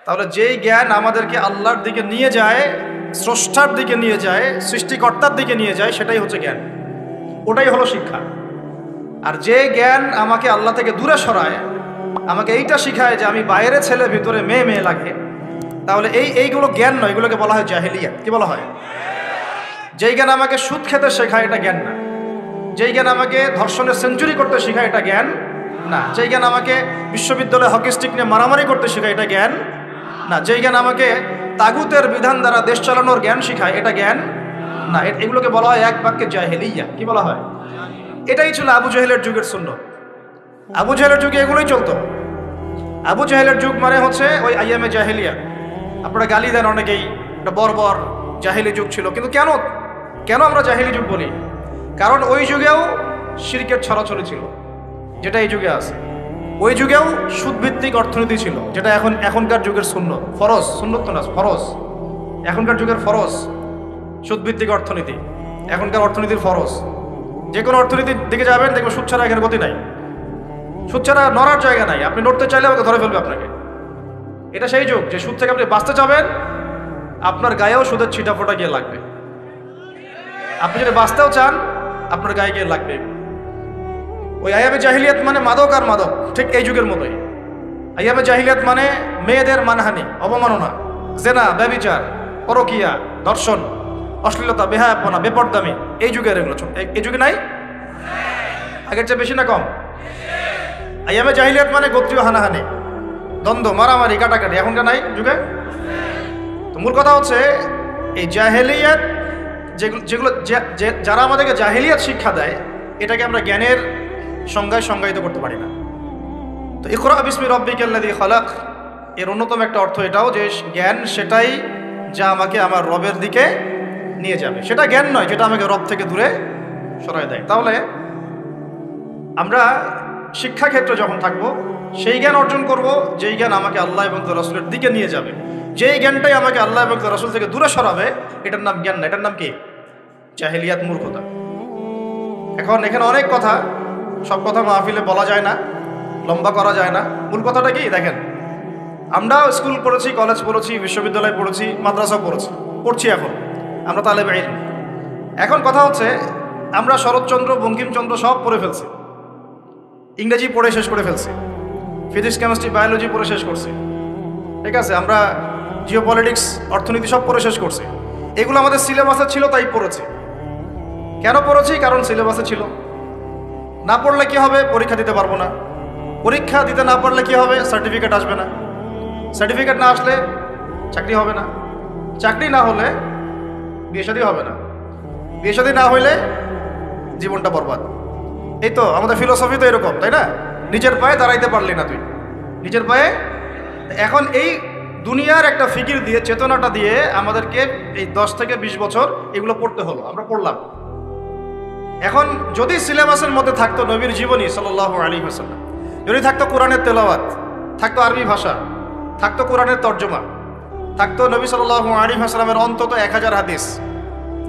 তাহলে যেই জ্ঞান আমাদেরকে আল্লাহর দিকে নিয়ে যায়, স্রষ্টার দিকে নিয়ে যায়, সৃষ্টিকর্তার দিকে নিয়ে যায়, সেটাই হচ্ছে জ্ঞান, ওটাই হলো শিক্ষা। আর যে জ্ঞান আমাকে আল্লাহ থেকে দূরে সরায়, আমাকে এইটা শিখায় যে আমি বাইরে ছেলে ভিতরে মেয়ে মেয়ে লাগে, তাহলে এইগুলো জ্ঞান নয়, এগুলোকে বলা হয় জাহেলিয়াত। কি বলা হয়? যেই জ্ঞান আমাকে সুদ খেতে শেখায় এটা জ্ঞান না। যেই জ্ঞান আমাকে ধর্ষণের সেঞ্চুরি করতে শেখায় এটা জ্ঞান না। যেই জ্ঞান আমাকে বিশ্ববিদ্যালয়ে হকি স্টিক নিয়ে মারামারি করতে শেখায় এটা জ্ঞান না। যেই জ্ঞান আমাকে তাগুতের বিধান দ্বারা দেশ চালানোর জ্ঞান শেখায় এটা জ্ঞান না। এগুলোকে বলা হয় এক বাক্যে জাহেলিয়া। কি বলা হয়? এটাই ছিল আবু জাহেলের যুগের সুন্নাত। আবু জাহেলের যুগে এগুলোই চলতো। আবু জাহেলের যুগ মানে হচ্ছে ওই আইয়ামে জাহেলিয়া। আপনারা গালি দেন অনেকেই, এটা বর্বর জাহেলি যুগ ছিল। কিন্তু কেন আমরা জাহেলি যুগ বলি? কারণ ওই যুগেও শিরকের ছড়াছড়ি ছিল, যেটা এই যুগে আছে। ওই যুগেও সুদভিত্তিক অর্থনীতি ছিল, যেটা এখনকার যুগের সুন্নত। ফরজ, সুন্নত তো না, ফরজ। এখনকার যুগের ফরজ সুদভিত্তিক অর্থনীতি, এখনকার অর্থনীতির ফরজ। যে কোনো অর্থনীতির দিকে যাবেন দেখবেন সুদ ছাড়া এখানে গতি নাই, সুদ ছাড়া নড়ার জায়গা নাই। আপনি নড়তে চাইলে আমাকে ধরে ফেলবে আপনাকে। এটা সেই যুগ যে সুদ থেকে আপনি বাঁচতে চাবেন, আপনার গায়েও সুদের ছিটা ফোটা গিয়ে লাগবে। আপনি যদি বাঁচতেও চান, আপনার গায়ে গিয়ে লাগবে। ওই আইয়ামে জাহিলিয়াত মানে মাদক আর মাদক, ঠিক এই যুগের মতোই। আইয়ামে জাহিলিয়াত মানে মেয়েদের মানহানি, অবমাননা, জেনা, ব্যভিচার, পরকিয়া, ধর্ষণ, অশ্লীলতা, বেহায়াপনা, বেপরদামি। এই যুগের এগুলো এই যুগে নাই? আগের চেয়ে বেশি না কম? আইয়ামে জাহিলিয়াত মানে গোত্রীয় হানাহানি, দ্বন্দ্ব, মারামারি, কাটাকাটি। এখনকার নাই যুগে? তো মূল কথা হচ্ছে এই জাহেলিয়াত, যেগুলো যারা আমাদেরকে জাহেলিয়াত শিক্ষা দেয়, এটাকে আমরা জ্ঞানের সংজ্ঞায় সংজ্ঞায়িত করতে পারি না। তো ইকরা বিসমি রাব্বিকাল্লাযী খালাক এর অন্যতম একটা অর্থ এটাও যে জ্ঞান সেটাই যা আমাকে আমার রবের দিকে নিয়ে যাবে। সেটা জ্ঞান নয় যেটা আমাকে রব থেকে দূরে সরায় দেয়। তাহলে আমরা শিক্ষাক্ষেত্রে যখন থাকবো, সেই জ্ঞান অর্জন করব যেই জ্ঞান আমাকে আল্লাহ এবং তার রাসূলের দিকে নিয়ে যাবে। যেই জ্ঞানটাই আমাকে আল্লাহ এবং তার রাসূল থেকে দূরে সরাবে, এটার নাম জ্ঞান না, এটার নাম কি? জাহেলিয়াত, মূর্খতা। এখন এখানে অনেক কথা, সব কথা মাহফিলে বলা যায় না, লম্বা করা যায় না। মূল কথাটা কি দেখেন, আমরা স্কুল পড়েছি, কলেজ পড়েছি, বিশ্ববিদ্যালয় পড়েছি, মাদ্রাসা পড়ছি, এখন আমরা তালেবে ইলম। এখন কথা হচ্ছে আমরা শরৎচন্দ্র, বঙ্কিমচন্দ্র সব পড়ে ফেলছি, ইংরেজি পড়ে শেষ করে ফেলছি, ফিজিক্স, কেমিস্ট্রি, বায়োলজি পড়ে শেষ করছি, ঠিক আছে? আমরা জিওপলিটিক্স, অর্থনীতি সব পড়ে শেষ করছি। এগুলো আমাদের সিলেবাসে ছিল তাই পড়েছি। কেন পড়েছি? কারণ সিলেবাসে ছিল। না পড়লে কি হবে? পরীক্ষা দিতে পারবো না। পরীক্ষা দিতে না পারলে কি হবে? সার্টিফিকেট আসবে না। সার্টিফিকেট না আসলে চাকরি হবে না। চাকরি না হলে বিয়ে শাদী হবে না। বিয়ে শাদী না হইলে জীবনটা বরবাদ। এই তো আমাদের ফিলোসফি তো এরকম, তাই না? নিজের পায়ে দাঁড়াইতে পারলি না তুই, নিজের পায়ে। এখন এই দুনিয়ার একটা ফিকির দিয়ে, চেতনাটা দিয়ে আমাদেরকে এই 10 থেকে 20 বছর এগুলো পড়তে হলো। আমরা পড়লাম। এখন যদি সিলেবাসের মধ্যে থাকতো নবীর জীবনী সাল্লাল্লাহু আলাইহি ওয়াসাল্লাম, যদি থাকতো কোরআনের তেলাওয়াত, থাকতো আরবি ভাষা, থাকতো কোরআনের তর্জমা, থাকতো নবী সাল্লাল্লাহু আলাইহি ওয়াসাল্লামের অন্তত 1000 হাদিস,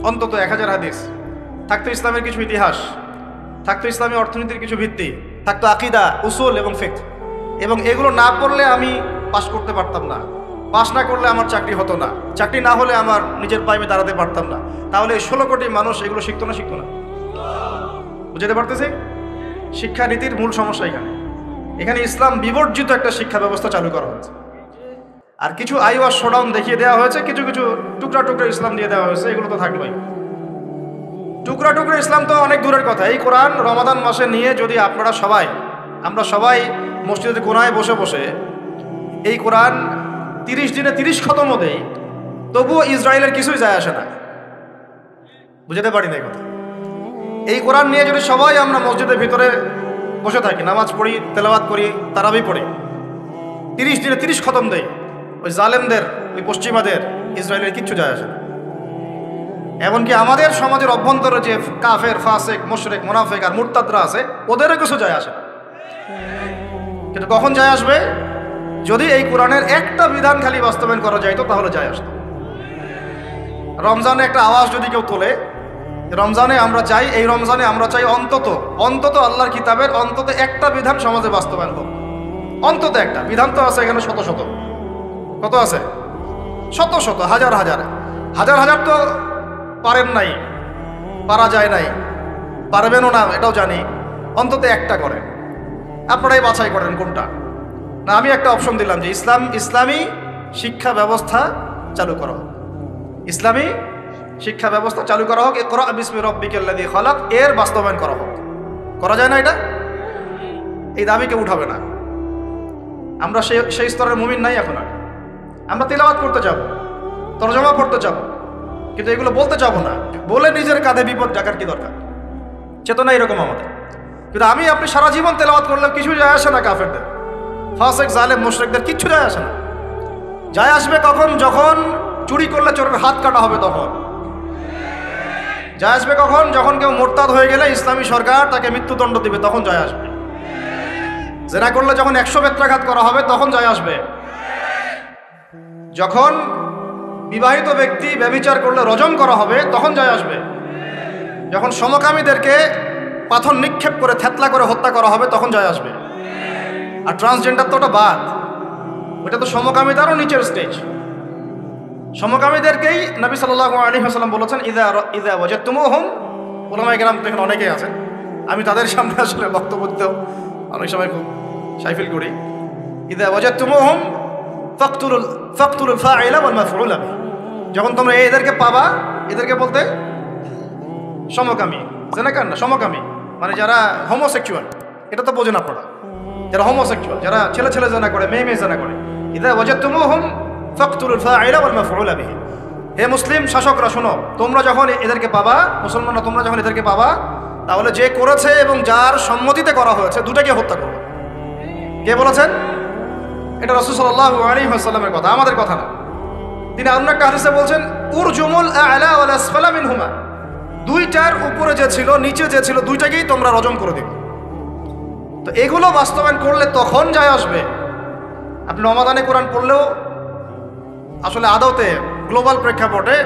অন্তত 1000 হাদিস, থাকতো ইসলামের কিছু ইতিহাস, থাকতো ইসলামী অর্থনীতির কিছু ভিত্তি, থাকতো আকীদা, উসুল এবং ফিকহ। এবং এগুলো না পড়লে আমি পাস করতে পারতাম না, পাস না করলে আমার চাকরি হতো না, চাকরি না হলে আমার নিজের পায়ে দাঁড়াতে পারতাম না। তাহলে এই 16 কোটি মানুষ এগুলো শিখতো না? শিখতো না। বুঝতে পারতেছি শিক্ষানীতির মূল সমস্যা এখানে। এখানে ইসলাম বিবর্জিত একটা শিক্ষা ব্যবস্থা চালু করা হয়েছে। আর কিছু আইওয়াস শোডাউন দেখিয়ে দেওয়া হয়েছে, কিছু কিছু টুকরা টুকরা ইসলাম দিয়ে দেওয়া হয়েছে। এগুলো তো থাকলোই। টুকরা টুকরা ইসলাম তো অনেক দূরের কথা। এই কোরআন রমাদান মাসে নিয়ে যদি আমরা সবাই মসজিদে কোনায় বসে বসে এই কোরআন 30 দিনে 30 খতমও দেই, তবুও ইসরায়েলের কিছুই যায় আসে না। বুঝতে পারি না এই কথা। এই কোরআন নিয়ে যদি সবাই আমরা মসজিদের ভিতরে বসে থাকি, নামাজ পড়ি, তেলাওয়াত করি, তারাবি পড়ি, 30 দিনে 30 খতম দেই, ওই জালেমদের, ওই পশ্চিমাদের, ইসরায়েলের কিচ্ছু যায় আসে না। এমনকি আমাদের সমাজের অভ্যন্তরে যে কাফের, ফাসেক, মুশরিক, মুনাফিক আর মুরতাদরা আছে, ওদেরও কিছু যায় আসে না। কিন্তু কখন যায় আসবে? যদি এই কোরআনের একটা বিধান খালি বাস্তবায়ন করা যাইতো, তাহলে যায় আসতো। রমজানে একটা আওয়াজ যদি কেউ তোলে, রমজানে আমরা চাই, এই রমজানে আমরা চাই অন্তত আল্লাহর কিতাবের অন্তত একটা বিধান সমাজে বাস্তবায়ন হোক। অন্তত একটা বিধান তো আছে এখানে শত শত, কত আছে? শত শত, হাজার হাজার, হাজার হাজার তো পারেন নাই, পারা যায় নাই, পারবেনও না, এটাও জানি। অন্তত একটা করেন, আপনারাই বাছাই করেন কোনটা। না, আমি একটা অপশন দিলাম যে ইসলামী শিক্ষা ব্যবস্থা চালু করা হোক, ইসলামী শিক্ষা ব্যবস্থা চালু করা হোক, ইকরা বিসমি রাব্বিকাল্লাযী খালাক, এর বাস্তবায়ন করা হোক। করা যায় না এটা? এই দাবি কেউ উঠাবে না। আমরা সেই স্তরের মুমিন নাই এখন আর। আমরা তিলাওয়াত করতে যাব, তরজমা পড়তে যাব, কিন্তু এগুলো বলতে যাব না। বলে নিজের কাঁধে বিপদ ডাকার কি দরকার? চেতনা এরকম আমাদের। কিন্তু আপনি সারা জীবন তেলাওয়াত করলে কিছু যায় আসে না। কাফেরদের, ফাসিক, জালেম, মুশরিকদের কিচ্ছু যায় আসে না। যায় আসবে কখন? যখন চুরি করলে চোরের হাত কাটা হবে তখন। যায় আসবে কখন? যখন কেউ মোরতাদ হয়ে গেলে ইসলামী সরকার তাকে মৃত্যুদণ্ড দিবে, তখন যায় আসবে। জেনা করলে যখন 100 বেত্রাঘাত করা হবে তখন যায় আসবে। যখন বিবাহিত ব্যক্তি ব্যভিচার করলে রজম করা হবে তখন যায় আসবে। যখন সমকামীদেরকে পাথর নিক্ষেপ করে থেতলা করে হত্যা করা হবে তখন যায় আসবে। আর ট্রান্সজেন্ডার তো ওটা বাদ, ওটা তো সমকামিতারও নিচের স্টেজ। সমকামীদেরকেই নবী সাল্লাল্লাহু আলাইহি ওয়াসাল্লাম বলেছেন, ইযা ওয়াজাদতুমুহুম, উলামায়ে কেরাম তো এখানে অনেকেই আছেন, আমি তাদের সামনে আসলে বক্তব্য দিতেও অনেক সময় খুব শাই ফিল করি। ইযা ওয়াজাদতুমুহুম ফাকতুলুল ফাইলা ওয়াল মাফউলা বিহি, যখন তোমরা এদেরকে পাবা, এদেরকে বলতে সমকামী, জেনাকার না, সমকামী মানে যারা হোমোসেক্সুয়াল, এটা তো বোঝেন আপনারা, যারা হোমোসেক্সুয়াল, যারা ছেলে ছেলে জেনা করে, মেয়ে মেয়ে জেনা করে। ইযা ওয়াজাদতুমুহুম ফাকতুলুল ফাইলা ওয়াল মাফউলা বিহি। হে মুসলিম শাসকরা শোনো, তোমরা যখন এদেরকে পাবা, মুসলমানরা তোমরা যখন এদেরকে পাবা, তাহলে যে করেছে এবং যার সম্মতিতে করা হয়েছে দুটাকে হত্যা করবে। কে বলেছেন? এটা রাসূল সাল্লাল্লাহু আলাইহি ওয়াসাল্লামের কথা, আমাদের কথা না। তিনি অন্য একটা হাদিসে বলছেন, উরজুমুল আ'লা ওয়াল আসফালা মিনহুমা, দুইটার উপরে যে ছিল নিচে যে ছিল দুইটাকেই তোমরা রজম করে দিবে। তো এগুলো বাস্তবায়ন করলে তখন যায় আসবে। আপনি রমাদানে কোরআন পড়লেও আসলে আদতে গ্লোবাল প্রেক্ষাপটে,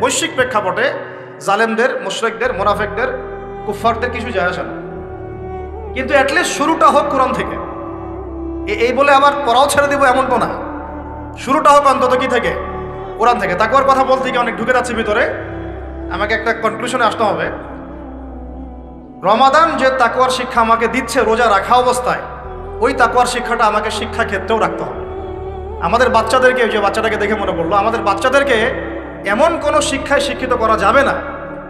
বৈশ্বিক প্রেক্ষাপটে জালেমদের, মুশরিকদের, মুনাফিকদের, কুফফারদের কিছু যায় আসে না। কিন্তু অ্যাটলিস্ট শুরুটা হোক কোরআন থেকে। এই বলে আবার পড়াও ছেড়ে দিব এমন তো না, শুরুটা হোক অন্তত কি থেকে? কোরআন থেকে। তাকওয়ার কথা বলতে গিয়ে অনেক ঢুকে যাচ্ছে ভিতরে, আমাকে একটা কনক্লুশনে আসতে হবে। রমাদান যে তাকওয়ার শিক্ষা আমাকে দিচ্ছে রোজা রাখা অবস্থায়, ওই তাকওয়ার শিক্ষাটা আমাকে শিক্ষা ক্ষেত্রেও রাখতে হবে। আমাদের বাচ্চাদেরকে, যে বাচ্চাটাকে দেখে মনে পড়লো, আমাদের বাচ্চাদেরকে এমন কোনো শিক্ষায় শিক্ষিত করা যাবে না,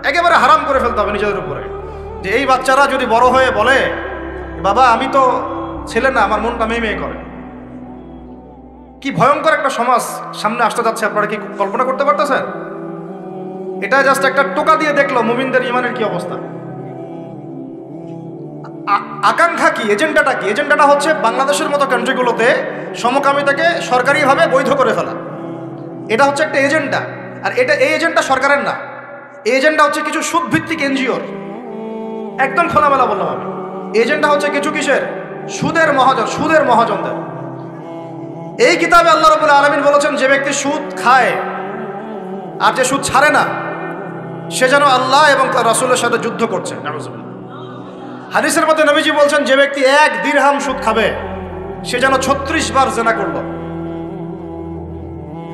একেবারে হারাম করে ফেলতে হবে নিজেদের উপরে। যে এই বাচ্চারা যদি বড় হয়ে বলে, বাবা আমি তো ছেলে না, আমার মনটা মেয়ে মেয়ে করে। কি ভয়ঙ্কর একটা সমাজ সামনে আসতে যাচ্ছে, আপনারা কি কল্পনা করতে পারতেছেন? এটা জাস্ট একটা টোকা দিয়ে দেখলো মুমিনদের ইমানের কি অবস্থা। আকাঙ্ক্ষা কি, এজেন্ডাটা কি? এজেন্ডাটা হচ্ছে বাংলাদেশের মতো কান্ট্রিগুলোতে সমকামিতাকে সরকারিভাবে বৈধ করে ফেলা। এটা হচ্ছে একটা এজেন্ডা। আর এই এজেন্ডা সরকারের না, এই এজেন্ডা হচ্ছে কিছু সুদভিত্তিক এনজিওর। একদম খোলামেলা বললাম আমি। এজেন্ডা হচ্ছে কিছু কিসের? সুদের মহাজনদের। এই কিতাবে আল্লাহ রাব্বুল আলামিন বলেছেন, যে ব্যক্তি সুদ খায় আর যে সুদ ছাড়ে না, সে যেন আল্লাহ এবং তার রাসূলের সাথে যুদ্ধ করছে। নাউযুবিল্লাহ। হাদিসের মধ্যে নবীজি বলছেন, যে ব্যক্তি 1 দিরহাম সুদ খাবে, সে যেন 36 বার জেনা করলো।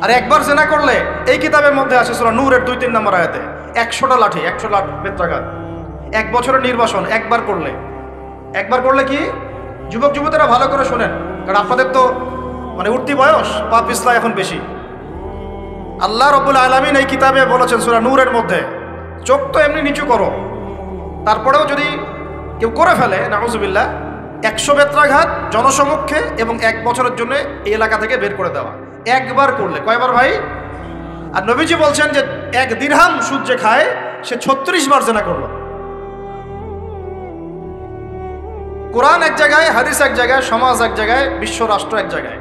আর একবার জেনা করলে, এই কিতাবের মধ্যে আছে সূরা নূরের 2-3 নম্বর আয়াতে, 100টা লাঠি, 100 লাখ বেত্রাঘাত, 1 বছরের নির্বাসন একবার করলে কি? যুবক যুবতীরা ভালো করে শোনেন, কারণ আপনাদের তো মানে উঠতি বয়স, পাপ পিছলা এখন বেশি। আল্লাহ রাব্বুল আলামিন এই কিতাবে বলেছেন সূরা নূরের মধ্যে, চোখ তো এমনি নিচু করো, তারপরেও যদি কেউ করে ফেলে, নাউযুবিল্লাহ, 100 বেত্রাঘাত জনসমক্ষে এবং 1 বছরের জন্য এই এলাকা থেকে বের করে দেওয়া। একবার করলে, কয়বার ভাই? আর নবীজি বলছেন যে 1 দিরহাম সুদ যে খায়, সে 36 বার জেনা করলো। কোরআন এক জায়গায়, হাদিস এক জায়গায়, সমাজ এক জায়গায়, বিশ্ব রাষ্ট্র এক জায়গায়।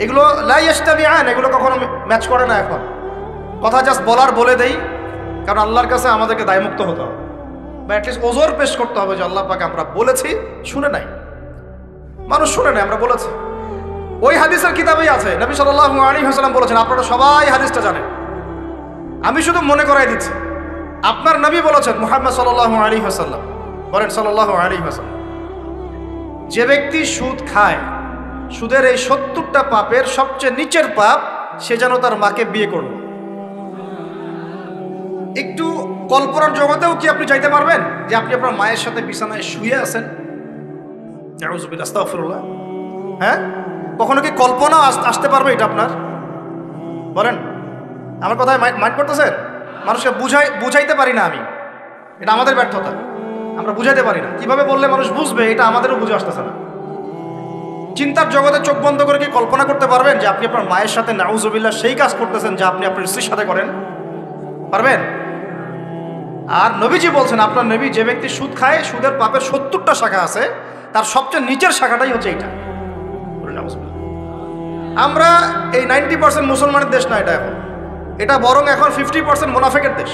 এগুলো লা ইয়াস্তাবিআন, এগুলো কখনো ম্যাচ করে না। এখন কথা জাস্ট বলে দেই, কারণ আল্লাহর কাছে আমাদেরকে দায়মুক্ত হতে হবে, বা অ্যাটলিস্ট ওজোর পেশ করতে হবে যে আল্লাহ পাক আমরা বলেছি, শুনে নাই, মানুষ শুনে নাই, আমরা বলেছি। ওই হাদিসের কিতাবেই আছে, নবী সাল্লাল্লাহু আলাইহি ওয়াসাল্লাম বলেছেন, আপনারা সবাই হাদিসটা জানেন, আমি শুধু মনে করাই দিচ্ছি। আপনার নবী বলেছেন, মুহাম্মদ সাল্লাল্লাহু আলাইহি ওয়াসাল্লাম বলেন, সাল্লাল্লাহু আলাইহি ওয়াসাল্লাম, যে ব্যক্তি সুদ খায়, সুদের এই 70টা পাপের সবচেয়ে নিচের পাপ সে যেন তার মাকে বিয়ে করলো। একটু কল্পনার জগতেও কি আপনি চাইতে পারবেন যে আপনি আপনার মায়ের সাথে বিছানায় শুয়ে আছেন? নাউযুবিল্লাহ, আস্তাগফিরুল্লাহ। হ্যাঁ, কখনো কি কল্পনা আসতে পারবে এটা আপনার? বলেন, আমার কথায় মাইন্ড করতেছেন? মানুষকে বুঝাইতে পারি না আমি, এটা আমাদের ব্যর্থতা। আমরা বুঝাইতে পারি না, কিভাবে বললে মানুষ বুঝবে এটা আমাদেরও বুঝে আসতেছে না। চিন্তার জগতে চোখ বন্ধ করে কি কল্পনা করতে পারবেন যে আপনি আপনার মায়ের সাথে নাউযুবিল্লাহ সেই কাজ করতেছেন যা আপনি আপনার স্ত্রীর সাথে করেন? পারবেন? আর নবীজি বলছেন, আপনার নবী, যে ব্যক্তি সুদ খায়, সুদের পাপের 70টা শাখা আছে, তার সবচেয়ে নিচের শাখাটাই হচ্ছে এইটা। আমরা এই 90% মুসলমানের দেশ না এটা, এখন এটা বরং এখন 50% মুনাফিকের দেশ।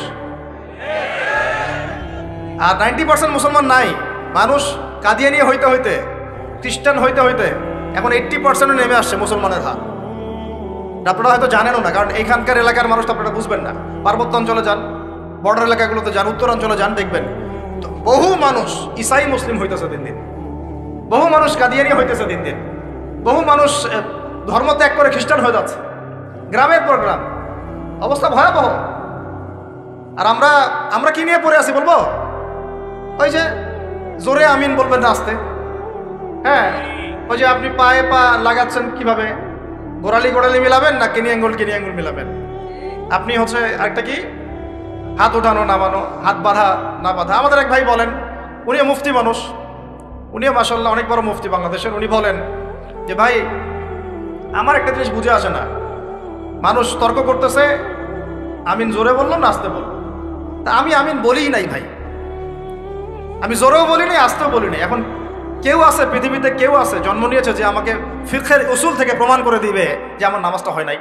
আর 90% মুসলমান নাই। মানুষ কাদিয়ানি হইতে হইতে, খ্রিস্টান হইতে হইতে এখন 80% নেমে আসছে মুসলমানের হাত। আপনারা হয়তো জানেনও না, কারণ এইখানকার এলাকার মানুষ তো আপনারা বুঝবেন না। পার্বত্য অঞ্চলে যান, বর্ডার এলাকাগুলোতে যান, উত্তরাঞ্চলে যান, দেখবেন বহু মানুষ ইসাই মুসলিম হইতেছে দিন দিন, বহু মানুষ কাদিয়ানি হইতেছে দিন দিন, বহু মানুষ ধর্ম ত্যাগ করে খ্রিস্টান হয়ে যাচ্ছে, গ্রামের পর গ্রাম। অবস্থা ভয়াবহ। আর আমরা কি নিয়ে পড়ে আছি বলবো? ওই যে জোরে আমিন বলবেন রাস্তে, হ্যাঁ, ওই যে আপনি পায়ে পা লাগাচ্ছেন কিভাবে, গোড়ালি মিলাবেন না কিনি আঙ্গুল মিলাবেন। আপনি হচ্ছে আরেকটা কি, হাত উঠানো নামানো, হাত বাঁধা না বাঁধা। আমাদের এক ভাই বলেন, উনিও মুফতি মানুষ, উনিও মাশাআল্লাহ অনেক বড় মুফতি বাংলাদেশের। উনি বলেন যে ভাই, আমার একটা জিনিস বুঝে আসে না, মানুষ তর্ক করতেছে আমিন জোরে বললাম না আস্তে বললাম, তা আমি আমিন বলিই নাই ভাই, আমি জোরেও বলি নাই আস্তেও বলি নাই। এখন কেউ আছে পৃথিবীতে, কেউ আছে জন্ম নিয়েছে যে আমাকে ফিকহের উসুল থেকে প্রমাণ করে দিবে যে আমার নামাজটা হয় নাই?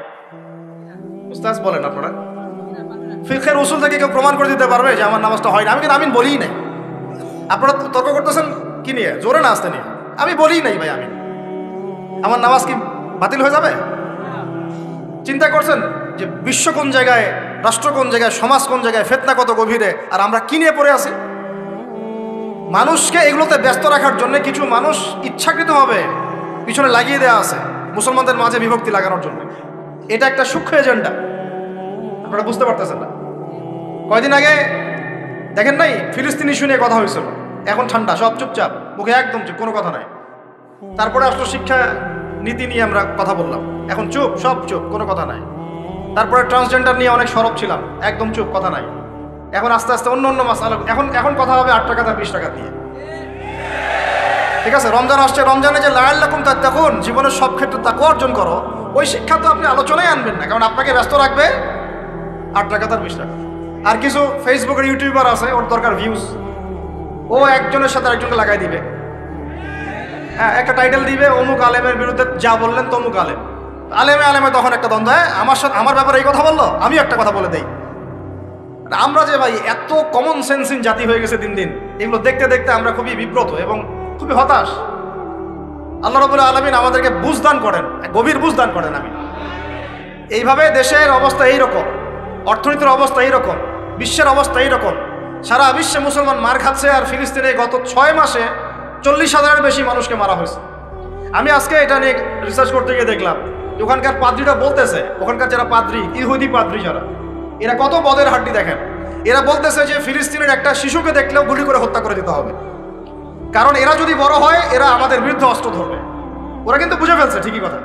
উস্তাদ বলেন আপনারা, ফিকহের উসুল থেকে কেউ প্রমাণ করে দিতে পারবে যে আমার নামাজটা হয় না? আমি কিন্তু আমিন বলিই নাই। আপনারা তর্ক করতেছেন কি নিয়ে, জোরে না আসতে নিয়ে? আমি বলিই নাই ভাই আমিন, আমার নামাজ কি বাতিল হয়ে যাবে? চিন্তা করছেন যে বিশ্ব কোন জায়গায়, রাষ্ট্র কোন জায়গায়, সমাজ কোন জায়গায়, ফিতনা কত গভীরে, আর আমরা কি নিয়ে পড়ে আছি? মানুষকে এগুলোতে ব্যস্ত রাখার জন্য কিছু মানুষ ইচ্ছাকৃতভাবে পিছনে লাগিয়ে দেওয়া আছে মুসলমানদের মাঝে বিভক্তি লাগানোর জন্য। এটা একটা সূক্ষ্ম এজেন্ডা, আপনারা বুঝতে পারতেছেন না। কয়দিন আগে দেখেন নাই, ফিলিস্তিনি ইস্যু নিয়ে কথা হয়েছিল, এখন ঠান্ডা, সব চুপচাপ, মুখে একদম চুপ, কোনো কথা নাই। তারপরে আসলো শিক্ষা নীতি নিয়ে আমরা কথা বললাম, এখন চুপ, সব চুপ, কোনো কথা নাই। তারপরে ট্রান্সজেন্ডার নিয়ে অনেক সরব ছিলাম, একদম চুপ, কথা নাই। এখন আস্তে আস্তে অন্য মাসালা, এখন কথা হবে 8 টাকা 20 টাকা দিয়ে। ঠিক আছে, রমজান আসছে, রমজানে যে লাআল্লাকুম তাত্তাকুন, জীবনের সব ক্ষেত্রে তাকওয়া অর্জন করো, ওই শিক্ষা তো আপনি আলোচনায় আনবেন না, কারণ আপনাকে ব্যস্ত রাখবে 8 টাকা 20 টাকা। আর কিছু ফেসবুকের ইউটিউবার আছে, ওর দরকার ভিউজ, ও একজনের সাথে আরেকজনকে লাগাই দিবে, হ্যাঁ, একটা টাইটেল দিবে, অমুক আলেমের বিরুদ্ধে যা বললেন তমুক আলেম, আলেমে তখন একটা দ্বন্দ্ব, আমার সাথে আমার ব্যাপারে এই কথা বললো, আমি একটা কথা বলে দেই। আমরা যে ভাই এত কমন সেন্সিং জাতি হয়ে গেছে দিন দিন, এগুলো দেখতে দেখতে আমরা খুবই বিব্রত এবং খুবই হতাশ। আল্লাহ রাব্বুল আলামিন আমাদেরকে বুঝদান করেন, গভীর বুঝদান করেন। আমি এইভাবে দেশের অবস্থা এইরকম, অর্থনীতির অবস্থা এইরকম, বিশ্বের অবস্থা এইরকম, সারা বিশ্বে মুসলমান মার খাচ্ছে। আর ফিলিস্তিনে গত 6 মাসে 40,000-এর বেশি মানুষকে মারা হয়েছে। আমি আজকে এটা নিয়ে রিসার্চ করতে গিয়ে দেখলাম ওখানকার পাদ্রীরা বলতেছে, ওখানকার যারা পাদ্রী, ইহুদি পাদ্রী যারা, এরা কত বদের হাড্ডি দেখেন। এরা বলতেছে যে ফিলিস্তিনের একটা শিশুকে দেখলেও গুলি করে হত্যা করে দিতে হবে, কারণ এরা যদি বড় হয় এরা আমাদের বিরুদ্ধে অস্ত্র ধরবে। ওরা কিন্তু বুঝে ফেলছে ঠিকই কথা,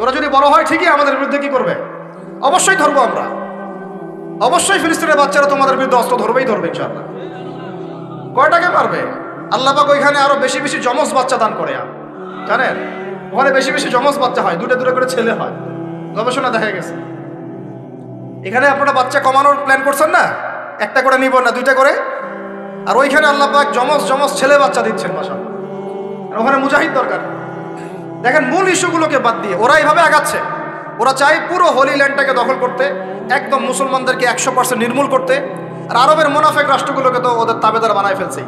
ওরা যদি বড় হয় ঠিকই আমাদের বিরুদ্ধে কি করবে, অবশ্যই ধরবো আমরা, অবশ্যই ফিলিস্তিনের বাচ্চারা তোমাদের বিরুদ্ধে অস্ত্র ধরবে ইনশাআল্লাহ। কয়টাকে পারবে? আল্লাহ পাক ওইখানে আরো বেশি বেশি যমজ বাচ্চা দান করে, জানেন? ওখানে বেশি বেশি যমজ বাচ্চা হয়, দুটো করে ছেলে হয়, গবেষণা দেখা গেছে। এখানে আপনারা বাচ্চা কমানোর প্ল্যান করছেন না, একটা করে নিব না, 2টা করে, আর ওইখানে আল্লাহ পাক যমজ ছেলে বাচ্চা দিচ্ছেন মাশাআল্লাহ। আর ওখানে মুজাহিদ দরকার। দেখেন, মূল ইস্যুগুলোকে বাদ দিয়ে ওরা এইভাবে আগাচ্ছে। ওরা চায় পুরো হোলি ল্যান্ডটাকে দখল করতে, একদম মুসলমানদেরকে 100% নির্মূল করতে। আর আরবের মুনাফিক রাষ্ট্রগুলোকে তো ওদের তাবেদার বানায় ফেলছেই।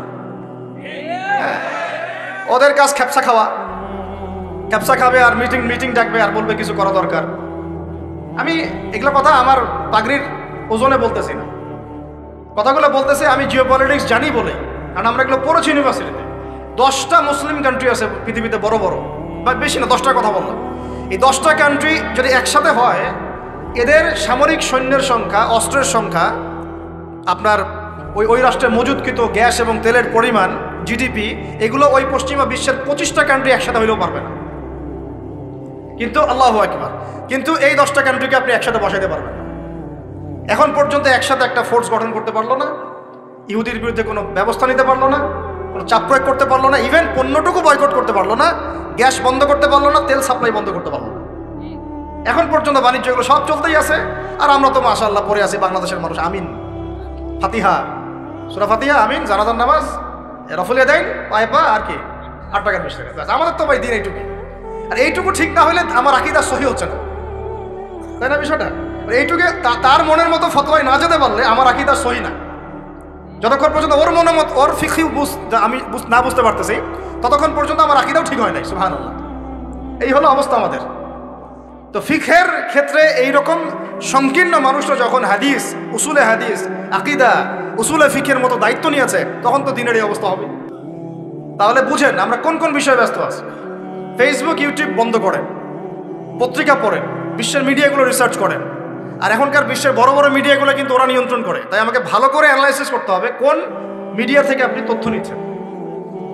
ওদের কাজ খ্যাপসা খাওয়া, খ্যাপসা খাবে আর মিটিং ডাকবে আর বলবে কিছু করা দরকার। আমি এগুলো কথা আমার পাগড়ির ওজনে বলতেছি না, কথাগুলো বলতেছে আমি জিওপলিটিক্স জানি বলে, কারণ আমরা এগুলো পড়েছি ইউনিভার্সিটিতে। 10টা মুসলিম কান্ট্রি আছে পৃথিবীতে, বড় বড়, বা বেশি না, 10টার কথা বললাম। এই 10টা কান্ট্রি যদি একসাথে হয়, এদের সামরিক সৈন্যের সংখ্যা, অস্ত্রের সংখ্যা, আপনার ওই রাষ্ট্রে মজুদকৃত গ্যাস এবং তেলের পরিমাণ, জিডিপি, এগুলো ওই পশ্চিমা বিশ্বের 25টা কান্ট্রি একসাথে হইলেও পারবে না। কিন্তু আল্লাহু আকবার, কিন্তু এই 10টা কান্ট্রিকে আপনি একসাথে বসাইতে পারবেন না। এখন পর্যন্ত একসাথে একটা ফোর্স গঠন করতে পারলো না, ইহুদির বিরুদ্ধে কোনো ব্যবস্থা নিতে পারলো না, কোনো চাপ প্রয়োগ করতে পারলো না, ইভেন পণ্যটুকু বয়কট করতে পারলো না, গ্যাস বন্ধ করতে পারলো না, তেল সাপ্লাই বন্ধ করতে পারলো না। এখন পর্যন্ত বাণিজ্য এগুলো সব চলতেই আছে। আর আমরা তো মাশাআল্লাহ পড়ে আছি, বাংলাদেশের মানুষ আমিন, ফাতিহা, সূরা ফাতিহা, আমিন, জানাজার নামাজ, রফুল ইয়াদাইন, পায়পা, আর কি 8 টাকা 20 টাকা। আমাদের তো ভাই দিন এইটুকু, আর এইটুকু ঠিক না হলে আমার আকীদা সহি হচ্ছে না, তাই না বিষয়টা? এইটুকু তার মনের মতো ফতোয়ায় না যেতে পারলে আমার আকীদা সহি না। যতক্ষণ পর্যন্ত ওর মনের মতো, ওর ফিকহি আমি না বুঝতে পারতেছি, ততক্ষণ পর্যন্ত আমার আকীদাও ঠিক হয় নাই। সুবহানাল্লাহ, এই হলো অবস্থা আমাদের। তো ফিকহের ক্ষেত্রে এইরকম সংকীর্ণ মানুষরা যখন হাদিস, উসুলে হাদিস, আকীদা, উসুলে ফিকহের মতো দায়িত্ব নিয়েছে, তখন তো দিনের এই অবস্থা হবে। তাহলে বুঝেন আমরা কোন কোন বিষয়ে ব্যস্ত আছি। ফেসবুক, ইউটিউব বন্ধ করেন, পত্রিকা পড়েন, বিশ্বের মিডিয়াগুলো রিসার্চ করেন। আর এখনকার বিশ্বের বড় বড় মিডিয়াগুলো কিন্তু ওরা নিয়ন্ত্রণ করে। তাই আমাকে ভালো করে অ্যানালাইসিস করতে হবে কোন মিডিয়া থেকে আপনি তথ্য নিচ্ছেন।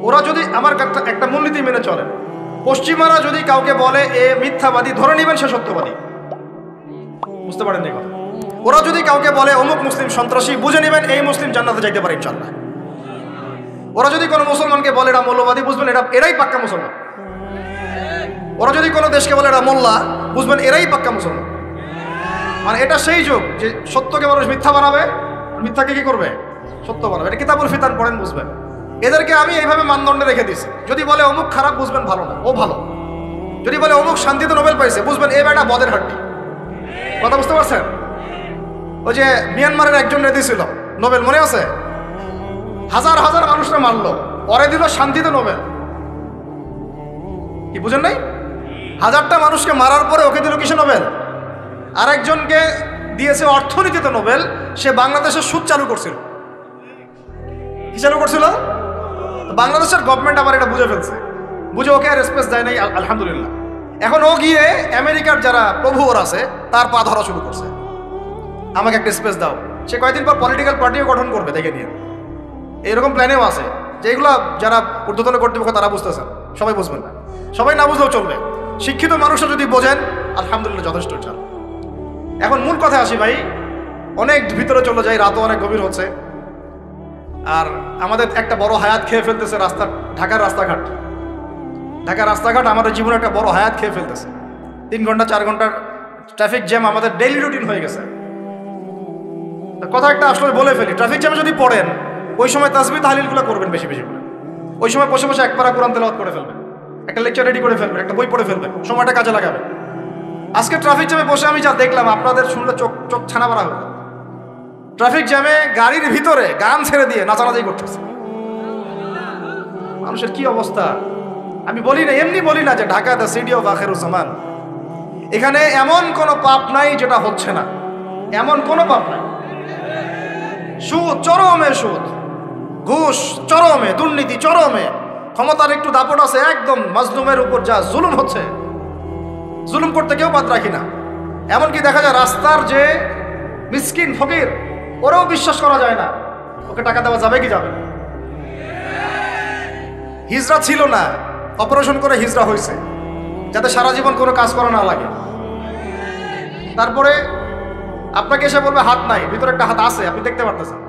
ওরা যদি আমার একটা মূলনীতি মেনে চলেন, পশ্চিমারা যদি কাউকে বলে এ মিথ্যাবাদী, ধরে নেবেন সে সত্যবাদী। বুঝতে পারেন এই কথা? ওরা যদি কাউকে বলে অমুক মুসলিম সন্ত্রাসী, বুঝে নেবেন এই মুসলিম জান্নাতে যাইতে পারে ইনশাআল্লাহ। ওরা যদি কোনো মুসলমানকে বলে এরা মৌলবাদী, বুঝবেন এরাই পাক্কা মুসলমান। ওরা যদি কোনো দেশকে বলে এরা মোল্লা, বুঝবেন এরাই পাক্কা মুসলমান। মানে এটা সেই যুগ যে সত্যকে মানুষ মিথ্যা বানাবে, মিথ্যাকে কি করবে? সত্য বানাবে। এটা কিতাবুল ফিতান পড়েন, বুঝবেন। এদেরকে আমি এইভাবে মানদণ্ডে রেখে দিছি। যদি বলে অমুক খারাপ, বুঝবেন ভালো না, ও ভালো। যদি বলে অমুক শান্তিতে নোবেল পাইছে, বুঝবেন এ বেটা বদের হাড্ডি। কথা বুঝতে পারছেন? ওই যে মিয়ানমারের একজন দিছিল নোবেল, মনে আছে? হাজার হাজার মানুষরা মারলো, পরে দিল শান্তিতে নোবেল। কি বুঝেন নাই? 1000টা মানুষকে মারার পরে ওকে দিল কিসে নোবেল? আরেকজনকে দিয়েছে অর্থনীতিতে নোবেল, সে বাংলাদেশের সুদ চালু করছিল। কি চালু করছিল? বাংলাদেশের গভর্নমেন্ট আবার এটা বুঝে ফেলছে, বুঝে ওকে আর স্পেস দেয় নাই, আলহামদুলিল্লাহ। এখন ও গিয়ে আমেরিকার যারা প্রভু ওর আছে তার পা ধরা শুরু করছে, আমাকে একটা স্পেস দাও। সে কয়েকদিন পর পলিটিক্যাল পার্টিও গঠন করবে, দেখে নিয়ে। এইরকম প্ল্যানেও আছে, যে এগুলো যারা ঊর্ধ্বতন কর্তৃপক্ষ তারা বুঝতেছেন, সবাই বুঝবেন না, সবাই না বুঝলেও চলবে। শিক্ষিত মানুষরা যদি বোঝেন, আলহামদুলিল্লাহ যথেষ্ট। চাল এখন মূল কথা আসি ভাই, অনেক ভিতরে চলে যায়, রাতও অনেক গভীর হচ্ছে। আর আমাদের একটা বড় হায়াত খেয়ে ফেলতেছে ঢাকার রাস্তাঘাট আমাদের জীবনে একটা বড় হায়াত খেয়ে ফেলতেছে। 3 ঘন্টা 4 ঘন্টার ট্রাফিক জ্যাম আমাদের ডেইলি রুটিন হয়ে গেছে। কথা একটা আসলে বলে ফেলি, ট্রাফিক জ্যামে যদি পড়েন, ওই সময় তাসবিহ তাহলিলগুলো করবেন বেশি বেশি করে। ওই সময় বসে বসে এক পারা কোরআন তেলাওয়াত করে ফেলবেন, একটা লেকচার রেডি করে ফেলবেন, একটা বই পড়ে ফেলবেন, সময়টা কাজে লাগাবেন। আজকে ট্রাফিক জ্যামে বসে আমি যা দেখলাম, আপনাদের শুনলে চোখ ছানা মারা হবে। ট্রাফিক জ্যামে গাড়ির ভিতরে গান ছেড়ে দিয়ে নাচানাচি করতেছে। মানুষের কি অবস্থা! আমি বলি না, এমনি বলি না যে Dhaka the city of Akhiruzzaman, এখানে এমন কোনো পাপ নাই যেটা হচ্ছে না, এমন কোনো পাপ নাই। সুদ চরমে, সুদ, ঘুষ চরমে, দুর্নীতি চরমে, ক্ষমতার একটু দাপট আছে, একদম মাজলুমের উপর যা জুলুম হচ্ছে, জুলুম করতে কেউ বাদ রাখি না। এমনকি দেখা যায় রাস্তার যে মিসকিন ফকির, ওরাও বিশ্বাস করা যায় না ওকে টাকা দেওয়া যাবে কি যাবে। হিজরা ছিল না, অপারেশন করে হিজরা হয়েছে, যাতে সারা জীবন কোনো কাজ করা না লাগে। তারপরে আপনাকে এসে বলবে হাত নাই, ভিতরে একটা হাত আছে, আপনি দেখতে পারতেছেন।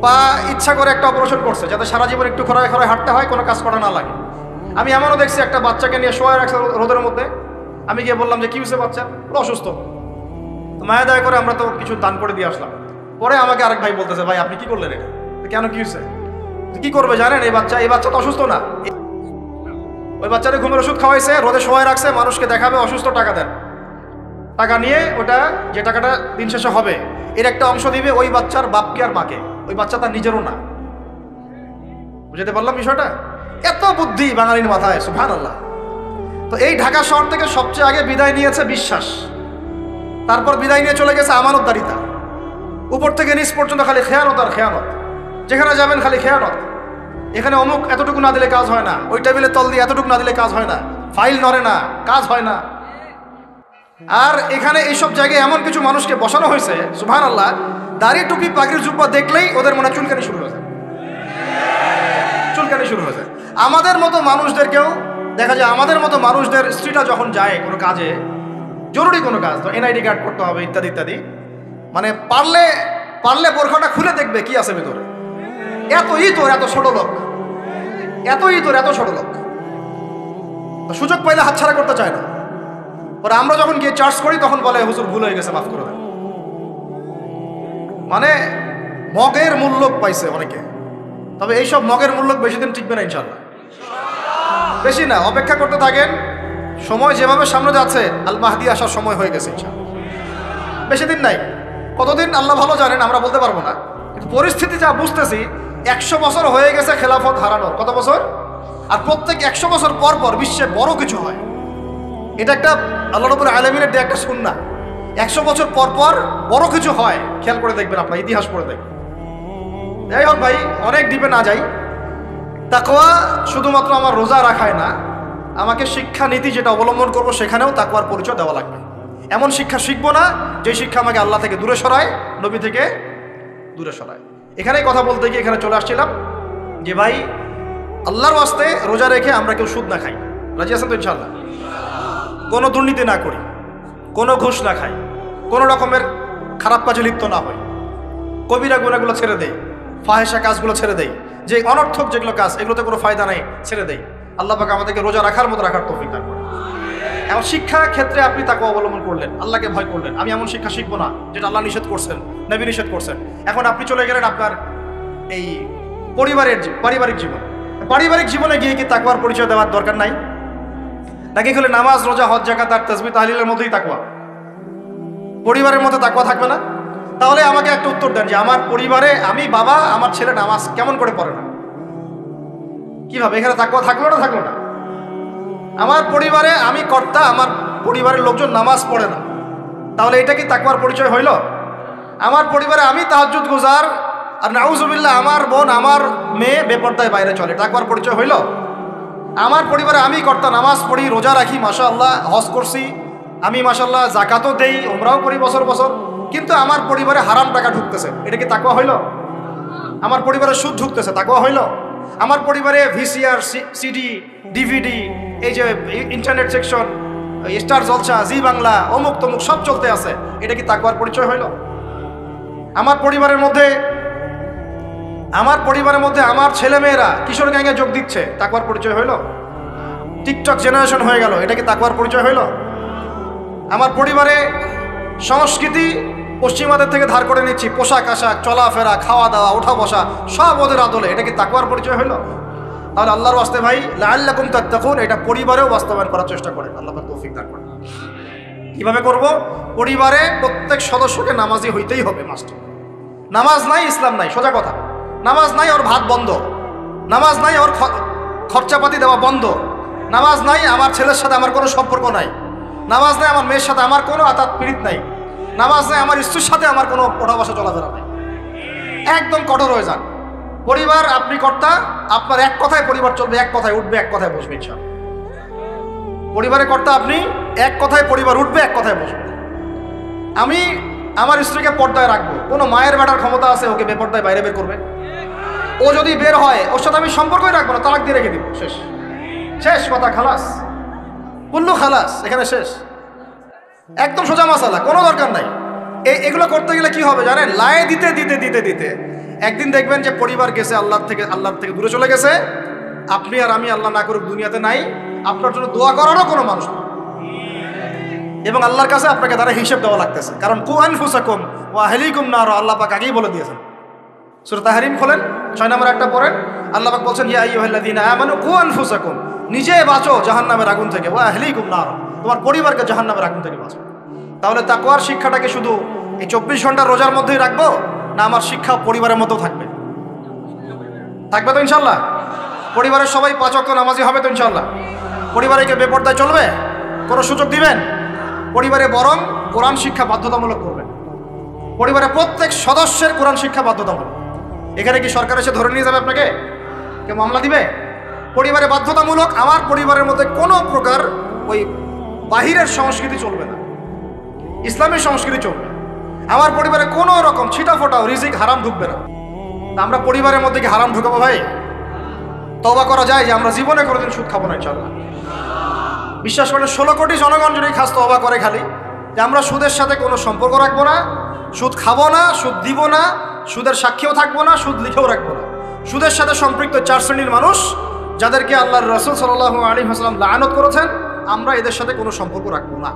পা ইচ্ছা করে একটা অপারেশন করছে, যাতে সারা জীবন একটু খরায় খরায় হাঁটতে হয়, কোনো কাজ করা না লাগে। আমি এমনও দেখছি একটা বাচ্চাকে নিয়ে শোয়া রাখছে রোদের মধ্যে। আমি গিয়ে বললাম যে কি হয়েছে বাচ্চা? অসুস্থ। মায়া দয়া করে আমরা তো কিছু দান করে দিয়ে আসলাম। পরে আমাকে আরেক ভাই বলতেছে, ভাই আপনি কি করলেন এটা? কেন, কি হয়েছে? কি করবে জানেন, এই বাচ্চা তো অসুস্থ না। ওই বাচ্চাটা ঘুমের ওষুধ খাওয়াইছে, রোদে শোয়া রাখছে, মানুষকে দেখাবে অসুস্থ, টাকা দেন। টাকা নিয়ে ওটা যে টাকাটা দিন শেষে হবে, এর একটা অংশ দিবে ওই বাচ্চার বাপকে আর মাকে। ওই বাচ্চা তার নিজেরও না। বুঝতে পারলাম বিষয়টা? এত বুদ্ধি বাঙালির মাথায়, সুবহানাল্লাহ। তো এই ঢাকা শহর থেকে সবচেয়ে আগে বিদায় নিয়েছে বিশ্বাস, তারপর বিদায় নিয়ে চলে গেছে আমানতদারিতা। উপর থেকে নিচ পর্যন্ত খালি খেয়ানত আর খেয়ানত, যেখানে যাবেন খালি খেয়ানত। এখানে অমুক এতটুকু না দিলে কাজ হয় না, ওই টেবিলের তল দিয়ে এতটুকু না দিলে কাজ হয় না। ফাইল নড়ে না, কাজ হয় না। আর এখানে এইসব জায়গায় এমন কিছু মানুষকে বসানো হয়েছে, সুবহানাল্লাহ, দাড়ি টুপি পাগড়ি জুব্বা দেখলেই ওদের মনে চুলকানি শুরু হয়ে যায়, চুলকানি শুরু হয়ে যায়। আমাদের মতো মানুষদেরকেও দেখা যায়, আমাদের মতো মানুষদের স্ত্রীরা যখন যায় কোনো কাজে, জরুরি কোনো কাজ, তো এনআইডি কার্ড করতে হবে ইত্যাদি ইত্যাদি, মানে পারলে পারলে বোরখাটা খুলে দেখবে কি আছে ভেতরে। এতই তোর এত ছোট লোক, এতই তোর এত ছোট লোক, সুযোগ পাইলে হাতছাড়া করতে চায় না। পরে আমরা যখন গিয়ে চার্জ করি তখন বলে হুজুর ভুল হয়ে গেছে, মাফ করে দেন। মানে মগের মূল্য পাইছে অনেকে, তবে এইসব মগের মূল্য বেশি দিন টিকবে না ইনশাল্লাহ, বেশি না, অপেক্ষা করতে থাকেন। সময় যেভাবে সামনে যাচ্ছে, আল মাহদি আসার সময় হয়ে গেছে ইনশাল্লাহ, বেশি দিন নাই। কতদিন আল্লাহ ভালো জানেন, আমরা বলতে পারবো না, কিন্তু পরিস্থিতি যা বুঝতেছি 100 বছর হয়ে গেছে খেলাফত হারানোর। কত বছর? আর প্রত্যেক 100 বছর পর পর বিশ্বে বড় কিছু হয়। এটা একটা আল্লাহ রাব্বুল আলামিনের দেয়া একটা সুন্নাহ। 100 বছর পর পর বড় কিছু হয়, খেয়াল করে দেখবেন, আপনার ইতিহাস পড়ে দেখবেন। যাই হোক ভাই, অনেক ডিপে না যাই। তাকওয়া শুধুমাত্র আমার রোজা রাখায় না, আমাকে শিক্ষা নীতি যেটা অবলম্বন করবো সেখানেও তাকওয়ার পরিচয় দেওয়া লাগবে। এমন শিক্ষা শিখবো না যে শিক্ষা আমাকে আল্লাহ থেকে দূরে সরায়, নবী থেকে দূরে সরায়। এখানেই কথা বলতে গিয়ে এখানে চলে আসছিলাম যে ভাই, আল্লাহর ওয়াস্তে রোজা রেখে আমরা কেউ সুদ না খাই, রাজি আছেন তো ইনশাআল্লাহ? কোনো দুর্নীতি না করি, কোনো ঘুষ না খাই, কোনো রকমের খারাপ কাজে লিপ্ত না হই, কবিরা গুনাহগুলো ছেড়ে দেই, ফাহেসা কাজগুলো ছেড়ে দেই, যে অনর্থক যেগুলো কাজ এগুলোতে কোনো ফায়দা নেই ছেড়ে দেই। আল্লাহ পাক আমাদেরকে রোজা রাখার মতো রাখার তৌফিক দান করেন। এখন শিক্ষা ক্ষেত্রে আপনি তাকওয়া অবলম্বন করলেন, আল্লাহকে ভয় করলেন, আমি এমন শিক্ষা শিখবো না যেটা আল্লাহ নিষেধ করছেন, নবী নিষেধ করছেন। এখন আপনি চলে গেলেন আপনার এই পারিবারিক জীবন। পারিবারিক জীবনে গিয়ে কি তাকওয়ার পরিচয় দেওয়ার দরকার নাই? নাকি খালি নামাজ, রোজা, হজ, যাকাত আর তাসবিহ তাহলিলের মধ্যেই তাকওয়া, পরিবারের মধ্যে তাকওয়া থাকবে না? তাহলে আমাকে একটা উত্তর দেন যে আমার পরিবারে আমি বাবা, আমার ছেলে নামাজ কেমন করে পড়ে না, কিভাবে? এখানে তাকওয়া থাকলো না থাকলো না? আমার পরিবারে আমি কর্তা, আমার পরিবারের লোকজন নামাজ পড়ে না, তাহলে এটা কি তাকওয়ার পরিচয় হইল? আমার পরিবারে আমি তাহাজ্জুদ গুজার, আর নাউজুবিল্লাহ আমার বোন, আমার মেয়ে বেপরদায় বাইরে চলে, তাকওয়ার পরিচয় হইল? আমার পরিবারে আমি কর্তা, নামাজ পড়ি, রোজা রাখি, মাশাআল্লাহ হজ করছি, আমি মাশাআল্লাহ যাকাতও দেই, উমরাও করি বছর বছর, কিন্তু আমার পরিবারে হারাম টাকা ঢুকতেছে, এটা কি তাকওয়া হইল? আমার পরিবারে সুদ ঢুকতেছে, তাকওয়া হইল? আমার পরিবারে ভিসিআর, সিডি, ডিভিডি, এই যে ইন্টারনেট সেকশন, স্টার জলসা, জি বাংলা, অমুক তমুক সব চলতে আছে, এটা কি তাকওয়ার পরিচয় হইল? আমার পরিবারের মধ্যে আমার ছেলে মেয়েরা কিশোর গ্যাংয়ে যোগ দিচ্ছে, তাকওয়ার পরিচয় হইল? টিকটক জেনারেশন হয়ে গেল, এটা কি তাকওয়ার পরিচয় হইল? আমার পরিবারে সংস্কৃতি পশ্চিমাদের থেকে ধার করে নিচ্ছি, পোশাক আশাক, চলাফেরা, খাওয়া দাওয়া, ওঠা বসা সব ওদের আদলে, এটা কি তাকওয়ার পরিচয় হইল? তাহলে আল্লাহর ওয়াস্তে ভাই, লাআল্লাকুম তাত্তাকুন, এটা পরিবারেও বাস্তবায়ন করার চেষ্টা করেন, আল্লাহ পাক তৌফিক দান করেন। কিভাবে করব? পরিবারে প্রত্যেক সদস্যকে নামাজি হইতেই হবে, মাস্ট। নামাজ নাই ইসলাম নাই, সোজা কথা। নামাজ নাই ওর ভাত বন্ধ, নামাজ নাই ওর খরচাপাতি দেওয়া বন্ধ, নামাজ নাই আমার ছেলের সাথে আমার কোনো সম্পর্ক নাই, নামাজ নাই আমার মেয়ের সাথে আমার কোনো আতাত পীড়িত নাই, নামাজ নাই আমার স্ত্রীর সাথে আমার কোনো ওঠা বসা চলাফেরা নাই। একদম কঠোর হয়ে যান। পরিবার আপনি কর্তা, আপনার এক কথায় পরিবার চলবে, এক কথায় উঠবে, এক কথায় বসবে ইনশাআল্লাহ। পরিবারের কর্তা আপনি, এক কথায় পরিবার উঠবে, এক কথায় বসবে। আমি আমার স্ত্রীকে পর্দায় রাখবো, কোনো মায়ের বেটার ক্ষমতা আছে ওকে বেপর্দায় বাইরে বের করবে? ও যদি বের হয় ওর সাথে আমি সম্পর্কই রাখবো না, তালাক দিয়ে রেখে দিব, শেষ শেষ কথা, খালাস, কুল্লু খালাস, এখানে শেষ। একদম সোজা মাসালা, কোনো দরকার নাই। এগুলো করতে গেলে কি হবে জানেন? লায়ে দিতে দিতে দিতে দিতে একদিন দেখবেন যে পরিবার গেছে আল্লাহর থেকে দূরে চলে গেছে। আপনি আর আমি আল্লাহ না করুক দুনিয়াতে নাই, আপনার জন্য দোয়া করারও কোনো মানুষ নেই, এবং আল্লাহর কাছে আপনাকে তারা হিসেব দেওয়া লাগতেছে। কারণ কু আনফুসাকুম ওয়া আহলিকুম নার, আল্লাহ পাক আগেই বলে দিয়েছেন। সূরা তাহরিম খোলেন, 6 নম্বর একটা পড়েন, আল্লাহ পাক বলছেন ইয়া আইয়ুহাল্লাযীনা আমানু কু আনফুসাকুম, নিজে বাঁচো জাহান্নামের আগুন থেকে, ওয়া আহলিকুম নার, তোমার পরিবারকে জাহান্নামের আগুন থেকে বাঁচো। তাহলে তাকওয়ার শিক্ষাটাকে শুধু এই 24 ঘন্টা রোজার মধ্যেই রাখবো, না আমার শিক্ষা পরিবারের মধ্যেও থাকবে? থাকবে তো ইনশাআল্লাহ? পরিবারের সবাই 5 ওয়াক্ত নামাজি হবে তো ইনশাআল্লাহ? পরিবারে কে বেপরদায় চলবে? কোনো সুযোগ দিবেন? পরিবারে বরং কোরআন শিক্ষা বাধ্যতামূলক করবেন। পরিবারের প্রত্যেক সদস্যের কোরআন শিক্ষা বাধ্যতামূলক। এখানে কি সরকার এসে ধরে নিয়ে যাবে আপনাকে? কে মামলা দিবে? পরিবারে বাধ্যতামূলক, আমার পরিবারের মধ্যে কোনো প্রকার ওই বাহিরের সংস্কৃতি চলবে না, ইসলামী সংস্কৃতি চলবে। আমার পরিবারে কোনো রকম ছিটাফোটাও রিজিক হারাম ঢুকবে না। আমরা পরিবারের মধ্যে কি হারাম ঢুকাবো ভাই? তওবা করা যায় যে আমরা জীবনে কোনোদিন সুদ খাবো না ইনশাআল্লাহ। বিশ্বাস করেন 16 কোটি জনগণ যদি খাস তওবা করে খালি যে আমরা সুদের সাথে কোনো সম্পর্ক রাখবো না, সুদ খাবো না, সুদ দিব না, সুদের সাক্ষীও থাকবো না, সুদ লিখেও রাখবো না। সুদের সাথে সম্পৃক্ত 4 শ্রেণীর মানুষ যাদেরকে আল্লাহর রাসূল সাল্লাল্লাহু আলাইহি ওয়াসাল্লাম লাআনত করেছেন, আমরা এদের সাথে কোনো সম্পর্ক রাখবো না।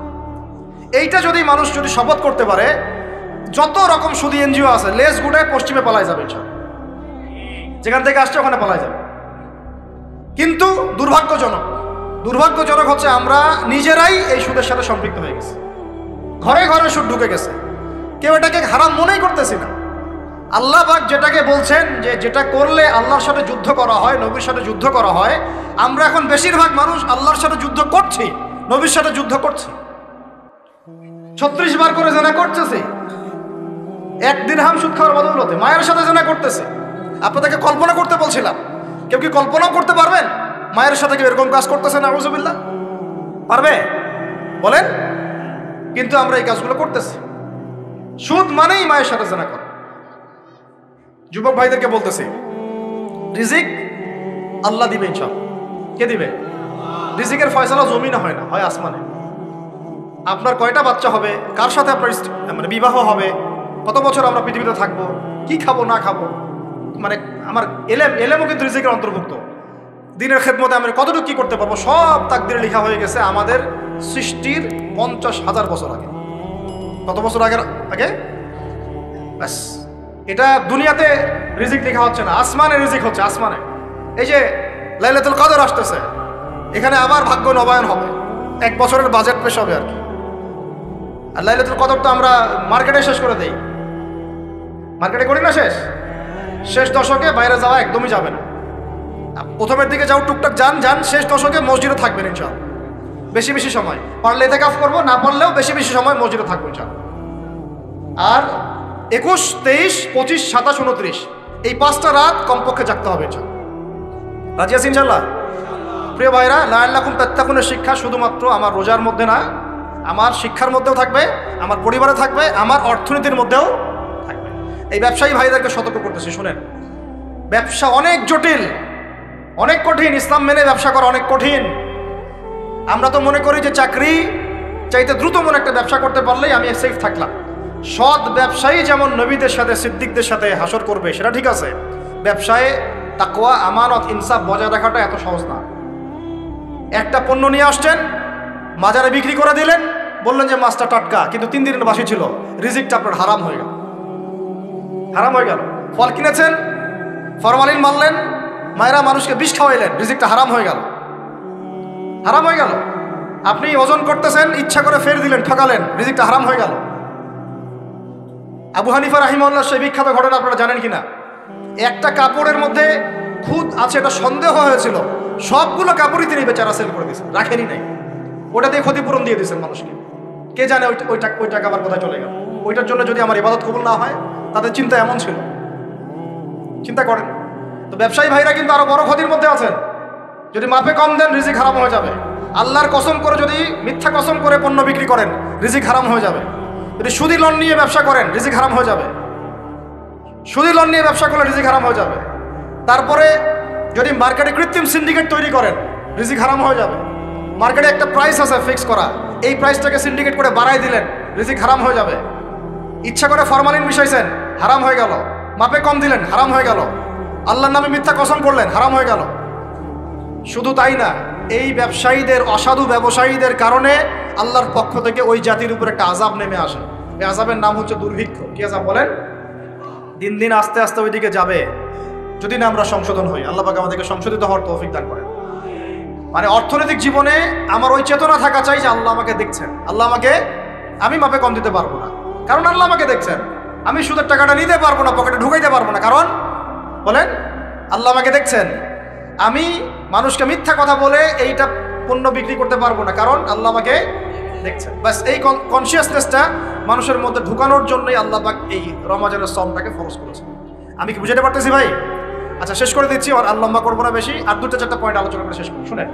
এইটা যদি মানুষ যদি শপথ করতে পারে, যত রকম সুদী এনজিও আছে লেজ গুটায় পশ্চিমে পালায় যাবে ইনশাআল্লাহ, যেখান থেকে আসছে ওখানে পালায় যাবে। কিন্তু দুর্ভাগ্যজনক হচ্ছে আমরা নিজেরাই এই সুদের সাথে সম্পৃক্ত হয়ে গেছি, ঘরে ঘরে সুদ ঢুকে গেছে, কেউ এটাকে হারাম মনেই করতেছি না। আল্লাহ পাক যেটাকে বলছেন যে যেটা করলে আল্লাহর সাথে যুদ্ধ করা হয়, নবীর সাথে যুদ্ধ করা হয়, আমরা এখন বেশিরভাগ মানুষ আল্লাহর সাথে যুদ্ধ করছি, নবীর সাথে যুদ্ধ করছি। 36 বার করে জেনা করতেছি, 1 দিরহাম সুদ খাওয়ার বদৌলতে মায়ের সাথে জেনা করতেছে। আপনাদেরকে কল্পনা করতে বলছিলাম, কেউ কি কল্পনাও করতে পারবেন মায়ের সাথে কেউ এরকম কাজ করতেছে? নাউযুবিল্লাহ, পারবে বলেন? কিন্তু আমরা এই কাজগুলো করতেছি। সুদ মানেই মায়ের সাথে জেনা করা। যুবক ভাইদেরকে বলতেছি, রিজিক আল্লাহ দিবে ইনশাআল্লাহ। কে দিবে? রিজিকের ফয়সালা জমিনে হয় না, হয় আসমানে। আপনার কয়টা বাচ্চা হবে, কার সাথে আপনার মানে বিবাহ হবে, কত বছর আমরা পৃথিবীতে থাকবো, কি খাবো না খাবো, মানে আমার এলেমও কিন্তু রিজিকের অন্তর্ভুক্ত। দিনের খেদমতে আমরা কতটুকু কি করতে পারবো, সব তাকদিরে লেখা হয়ে গেছে আমাদের সৃষ্টির 50,000 বছর আগে। কত বছর আগে? ব্যাস, এটা দুনিয়াতে রিজিক লেখা হচ্ছে না, আসমানে রিজিক হচ্ছে, আসমানে। এই যে লাইলাতুল কদর আসতেছে, এখানে আবার ভাগ্য নবায়ন হবে, 1 বছরের বাজেট পেশ হবে আর কি। আর লাইলাতুল কদর তো আমরা মার্কেটে শেষ করে দেই, মার্কেটে করি না শেষ দশকে বাইরে যাওয়া একদমই যাবে না। প্রথমের দিকে যাও, টুকটাক যান, শেষ দশকে মসজিদে থাকবেন ইনশাআল্লাহ। বেশি সময় পারলে ইতিকাফ করবো, না পারলেও বেশি সময় মসজিদে থাকবো ইনশাআল্লাহ। আর 21, 23, 25, 27, 29 এই 5টা রাত কমপক্ষে জাগতে হবে ইনশাআল্লাহ। রাজি আছি ইনশাআল্লাহ? প্রিয় ভাইরা, লাআল্লাকুম তাত্তাকুনের শিক্ষা শুধুমাত্র আমার রোজার মধ্যে না, আমার শিক্ষার মধ্যেও থাকবে, আমার পরিবারে থাকবে, আমার অর্থনীতির মধ্যেও থাকবে। এই ব্যবসায়ী ভাইদেরকে সতর্ক করতেছি, শুনেন, ব্যবসা অনেক জটিল, অনেক কঠিন। ইসলাম মেনে ব্যবসা করা অনেক কঠিন। আমরা তো মনে করি যে চাকরি চাইতে দ্রুত মনে একটা ব্যবসা করতে পারলেই আমি সেফ থাকলাম। সৎ ব্যবসায়ী যেমন নবীদের সাথে সিদ্দিকদের সাথে হাসর করবে, সেটা ঠিক আছে। ব্যবসায় তাকওয়া, আমানত, ইনসাফ বজায় রাখাটা এত সহজ না। একটা পণ্য নিয়ে আসছেন, বাজারে বিক্রি করে দিলেন, বললেন যে মাছটা টাটকা, কিন্তু 3 দিনের বাসি ছিল, রিজিকটা আপনার হারাম হয়ে গেল। ফল কিনেছেন, ফরমালিন মারলেন, মায়েরা মানুষকে বিষ খাওয়াইলেন, রিজিকটা হারাম হয়ে গেল। আপনি ওজন করতেছেন, ইচ্ছা করে ফের দিলেন, ঠকালেন, রিজিকটা হারাম হয়ে গেল। আবু হানিফা রাহিমাহুল্লাহ সেই বিখ্যাত ঘটনা আপনারা জানেন কিনা? একটা কাপড়ের মধ্যে খুঁত আছে, এটা সন্দেহ হয়েছিল, সবগুলো কাপড়ই তিনি বেচারা সেল করে দিয়েছেন, রাখেনি নাই, ওটা দিয়ে ক্ষতিপূরণ দিয়ে দিয়েছেন মানুষকে। কে জানে ওই টাকা আবার কোথায় চলে গেল। ওইটার জন্য যদি আমার ইবাদত কবুল না হয়, তাদের চিন্তা এমন ছিল। চিন্তা করেন তো, ব্যবসায়ী ভাইরা কিন্তু আরো বড় ক্ষতির মধ্যে আছেন। যদি মাপে কম দেন, রিজিক হারাম হয়ে যাবে। আল্লাহর কসম করে যদি মিথ্যা কসম করে পণ্য বিক্রি করেন, রিজিক হারাম হয়ে যাবে। যদি সুদি লোন নিয়ে ব্যবসা করেন, রিজিক হারাম হয়ে যাবে। সুদি লোন নিয়ে ব্যবসা করলে রিজিক হারাম হয়ে যাবে। তারপরে যদি মার্কেটে কৃত্রিম সিন্ডিকেট তৈরি করেন, রিজিক হারাম হয়ে যাবে। মার্কেটে একটা প্রাইস আছে ফিক্স করা, এই প্রাইসটাকে সিন্ডিকেট করে বাড়াই দিলেন, রিজিক হারাম হয়ে যাবে। ইচ্ছা করে ফরমালিন মিশাইছেন, হারাম হয়ে গেল। মাপে কম দিলেন, হারাম হয়ে গেল। আল্লাহর নামে মিথ্যা কসম করলেন, হারাম হয়ে গেল। শুধু তাই না, এই ব্যবসায়ীদের, অসাধু ব্যবসায়ীদের কারণে আল্লাহর পক্ষ থেকে ওই জাতির উপর একটা আযাব নেমে আসে। এই আযাবের নাম হচ্ছে দুর্ভিক্ষ। কি আযাব বলেন? দিন দিন আস্তে আস্তে ওইদিকে যাবে, যদি না আমরা সংশোধন হই। আল্লাহ পাক আমাদেরকে সংশোধিত হওয়ার তৌফিক দান করেন। মানে অর্থনৈতিক জীবনে আমার ওই চেতনা থাকা চাই যে আল্লাহ আমাকে দেখছেন, আমি মাপে কম দিতে পারবো না, কারণ আল্লাহ আমাকে দেখছেন। আমি সুদের টাকাটা নিতে পারবো না, পকেটে ঢুকাইতে পারবো না, কারণ বলেন আল্লাহ আমাকে দেখছেন। আমি মানুষকে মিথ্যা কথা বলে এইটা পণ্য বিক্রি করতে পারবো না, কারণ আল্লাহ আমাকে দেখছেন। বাস এই কনসিয়াসনেসটা মানুষের মধ্যে ঢুকানোর জন্যই আল্লাহ পাক এই রমজানের সওমটাকে ফরজ করেছেন। আমি কি বুঝাতে পারতেছি ভাই? আচ্ছা শেষ করে দিচ্ছি, আর লম্বা করবো না বেশি, আর দুটো চারটা পয়েন্ট আলোচনা করে শেষ করি। শুনেন,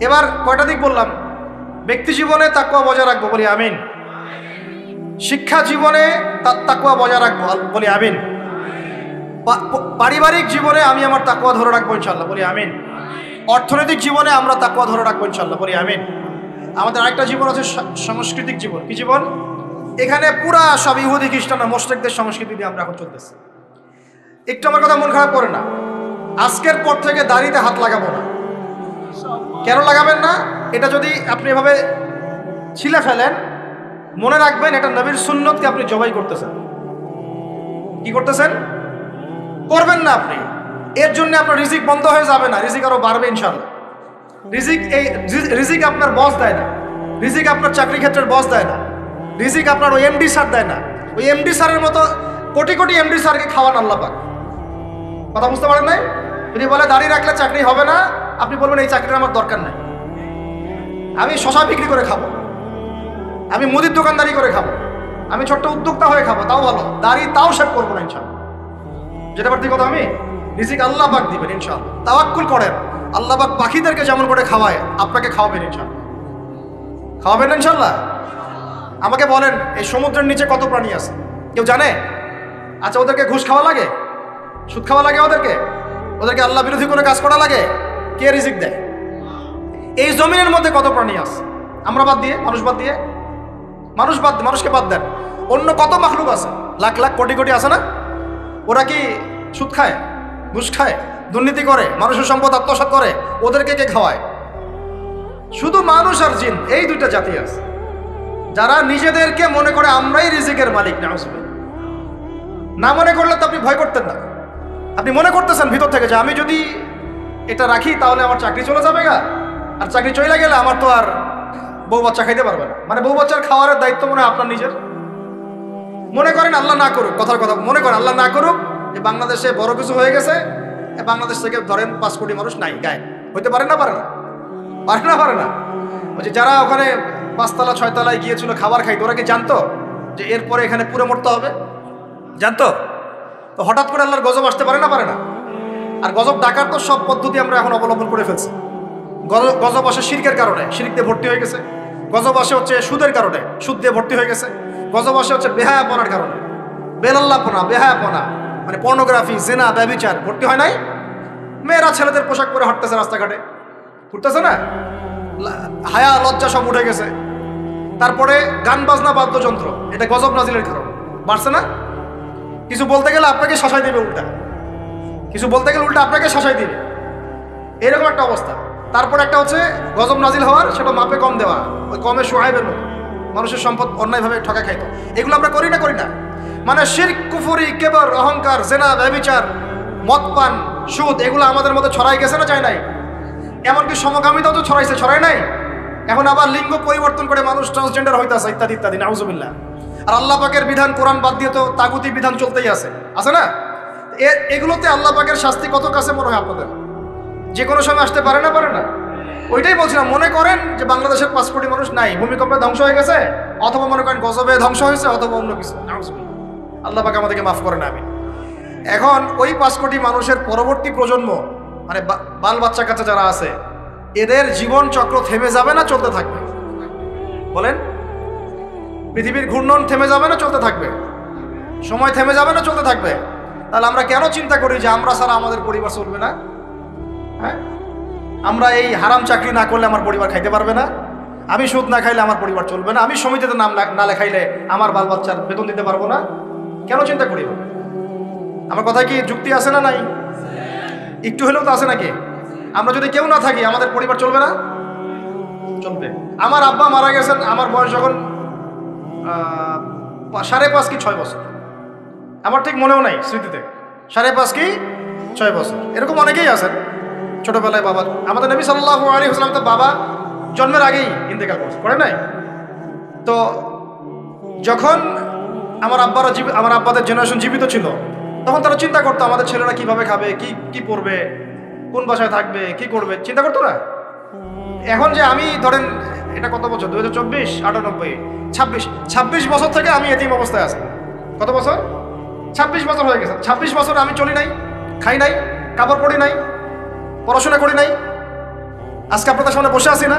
এবার কয়টা দিক বললাম? ব্যক্তি জীবনে তাকওয়া বজায় রাখবো, বলি আমিন। শিক্ষা জীবনে তাকওয়া বজায় রাখবো, বলি আমিন। পারিবারিক জীবনে আমি আমার তাকওয়া ধরে রাখবো ইনশাল্লাহ, বলি আমিন। অর্থনৈতিক জীবনে আমরা তাকওয়া ধরে রাখবো ইনশাল্লাহ, বলি আমিন। আমাদের আরেকটা জীবন আছে সাংস্কৃতিক জীবন। কি জীবন? এখানে পুরা সব ইহুদি খ্রিস্টান মুশরিকদের সংস্কৃতি দিয়ে আমরা এখন চলতেছি। একটু আমার কথা মন খারাপ করে না, আজকের পর থেকে দাড়িতে হাত লাগাবো না। কেন লাগাবেন না? এটা যদি আপনি এভাবে ছিলে ফেলেন, মনে রাখবেন এটা নবীর সুন্নতকে আপনি জবাই করতেছেন। কি করতেছেন? করবেন না আপনি। এর জন্য আপনার রিজিক বন্ধ হয়ে যাবে না, রিজিক আরো বাড়বে ইনশাআল্লাহ। রিজিক আপনার বস দেয় না, রিজিক আপনার চাকরি ক্ষেত্রের বস দেয় না, রিজিক আপনার ওই এমডি স্যার দেয় না। ওই এমডি স্যারের মতো কোটি কোটি এমডি স্যারকে খাওয়ান আল্লাহ পাক। কথা বুঝতে পারেন নাই? যদি বলে দাঁড়িয়ে রাখলে চাকরি হবে না, আপনি বলবেন এই চাকরির আমার দরকার নাই, আমি শশা বিক্রি করে খাবো, আমি মুদির দোকানদারি করে খাবো, আমি ছোট্ট উদ্যোক্তা হয়ে খাবো, তাও ভালো, দাড়ি তাও শেভ করবো না ইনশাআল্লাহ। যেটা পারতি কথা, আমি রিজিক আল্লাহ পাক দিবেন ইনশাআল্লাহ। তাওয়াক্কুল করেন, আল্লাহ পাক পাখিদেরকে যেমন করে খাওয়ায় আপনাকে খাওয়াবেন ইনশাআল্লাহ। খাওয়াবেন না ইনশাআল্লাহ? আমাকে বলেন, এই সমুদ্রের নিচে কত প্রাণী আছে কেউ জানে? আচ্ছা, ওদেরকে ঘুষ খাওয়া লাগে, সুদ খাওয়া লাগে, ওদেরকে আল্লাহ বিরোধী করে কাজ করা লাগে? কে রিজিক দেয়? এই জমিনের মধ্যে কত প্রাণী আছে আমরা বাদ দিয়ে, মানুষকে বাদ দেন, অন্য কত মাখলুক আছে, লাখ লাখ কোটি কোটি আছে না? ওরা কি সুদ খায়, ঘুষ খায়, দুর্নীতি করে, মানুষের সম্পদ আত্মসাৎ করে? ওদেরকে কে খাওয়ায়? শুধু মানুষ আর জিন, এই দুইটা জাতি আছে যারা নিজেদেরকে মনে করে আমরাই রিজিকের মালিক। না মনে করলে তো আপনি ভয় করতেন না, আপনি মনে করতেছেন ভিতর থেকে যে আমি যদি এটা রাখি তাহলে আমার চাকরি চলে যাবে গা, আর চাকরি চলে গেলে আমার তো আর বউ বাচ্চা খাইতে পারবে না। মানে বউ বাচ্চার খাওয়ার দায়িত্ব মনে হয় আপনার নিজের। মনে করেন আল্লাহ না করুক, কথার কথা মনে করেন আল্লাহ না করুক যে বাংলাদেশে বড় কিছু হয়ে গেছে, বাংলাদেশ থেকে ধরেন 5 কোটি মানুষ নাই, গায়ে হইতে পারে না? পারে না। ওই যে যারা ওখানে 5 তলা 6 তলায় গিয়েছিল খাবার খাইতে, ওরা কি জানতো যে এরপরে এখানে পুরো মরতে হবে? জানতো? তো হঠাৎ করে আল্লাহর গজব আসতে পারে না? আর গজব ডাকার তো সব পদ্ধতি আমরা এখন অবলম্বন করে ফেলছি। গজব আসে শিরকের কারণে, শিরক দিয়ে ভর্তি হয়ে গেছে। গজব আসে হচ্ছে সুদের কারণে, সুদ দিয়ে ভর্তি হয়ে গেছে। গজব আসে হচ্ছে বেহায়াপনার কারণে, বেলাল্লাপনা, বেহায়াপনা, মানে পর্নোগ্রাফি, জিনা, ব্যভিচার ভর্তি হয় নাই? মেয়েরা ছেলেদের পোশাক পরে হাঁটতেছে রাস্তাঘাটে, ঘুরতেছে না? হায়া লজ্জা সব উঠে গেছে। তারপরে গান বাজনা বাদ্যযন্ত্র, এটা গজব নাজিলের কারণ, বাড়ছে না? কিছু বলতে গেলে আপনাকে শাসাই দিবে উল্টা, আপনাকে শাসাই দিবে, এরকম একটা অবস্থা। তারপর একটা হচ্ছে গজব নাজিল হওয়ার, সেটা মাপে কম দেওয়া, ওই কমে সোহাইবের মতো মানুষের সম্পদ অন্যায়ভাবে ঠকা খাইতো। এগুলো আমরা করি না? মানে শিরক, কুফরি, কেবর, অহংকার, জেনা, ব্যভিচার, মদ পান, সুদ, এগুলো আমাদের মধ্যে ছড়াই গেছে না? যায় নাই? এমনকি সমকামিতাও তো ছড়ায় নাই। এখন আবার লিঙ্গ পরিবর্তন করে মানুষ ট্রান্সজেন্ডার হইতেছে, ইত্যাদি ইত্যাদি, নাউজুবিল্লাহ। আর আল্লাহ পাকের বিধান, কোরআন বাদ দিয়ে তো তাগুতি বিধান চলতেই আছে না? এগুলোতে আল্লাহ পাকের শাস্তি কত কাছে মনে হয় আপনাদের? যে কোনো সময় আসতে পারে না? ওইটাই বলছিলাম, মনে করেন যে বাংলাদেশের 5 কোটি মানুষ নাই, ভূমিকম্পে ধ্বংস হয়ে গেছে, অথবা মনে করেন গজবে ধ্বংস হয়েছে, অথবা অন্য কিছু। আল্লাহ পাক আমাদেরকে মাফ করেন। আমি এখন ওই 5 কোটি মানুষের পরবর্তী প্রজন্ম, মানে বাল বাচ্চা কাচ্চা যারা আছে, এদের জীবন চক্র থেমে যাবে না চলতে থাকবে? বলেন, পৃথিবীর ঘূর্ণন থেমে যাবে না চলতে থাকবে? সময় থেমে যাবে না চলতে থাকবে? তাহলে আমরা কেন চিন্তা করি যে আমরা ছাড়া আমাদের পরিবার চলবে না? হ্যাঁ, আমরা এই হারাম চাকরি না করলে আমার পরিবার খাইতে পারবে না, আমি সুদ না খাইলে আমার পরিবার চলবে না, আমি সমিতিতে নাম না লেখাইলে আমার বাল বাচ্চার বেতন দিতে পারবো না। কেন চিন্তা করি? আমার কথায় কি যুক্তি আছে না? নাই? একটু হলেও তো আছে নাকি? আমরা যদি কেউ না থাকি আমাদের পরিবার চলবে না? চলবে। আমার আব্বা মারা গেছেন আমার বয়স যখন 5.5 কি 6 বছর, আমার ঠিক মনেও নাই স্মৃতিতে, 5.5 কি 6 বছর, এরকম অনেকেই আছেন ছোটবেলায় বাবা। আমাদের নবী সাল্লাল্লাহু আলাইহি ওয়াসাল্লাম তো বাবা জন্মের আগেই ইন্তেকাল করে নাই। তো যখন আমার আব্বাদের জেনারেশন জীবিত ছিল, তখন তারা চিন্তা করতো আমাদের ছেলেরা কিভাবে খাবে, কি পড়বে, কোন বাসায় থাকবে, কি করবে, চিন্তা করতো না? এখন যে আমি ধরেন, এটা কত বছর, 2024, 98, 26 বছর থেকে আমি এতিম অবস্থায় আছি। কত বছর? 26 বছর হয়ে গেছে। 26 বছর আমি চলি নাই, খাই নাই, কাপড় পরি নাই, পড়াশোনা করি নাই, আজকে আপনাদের সামনে বসে আছি না,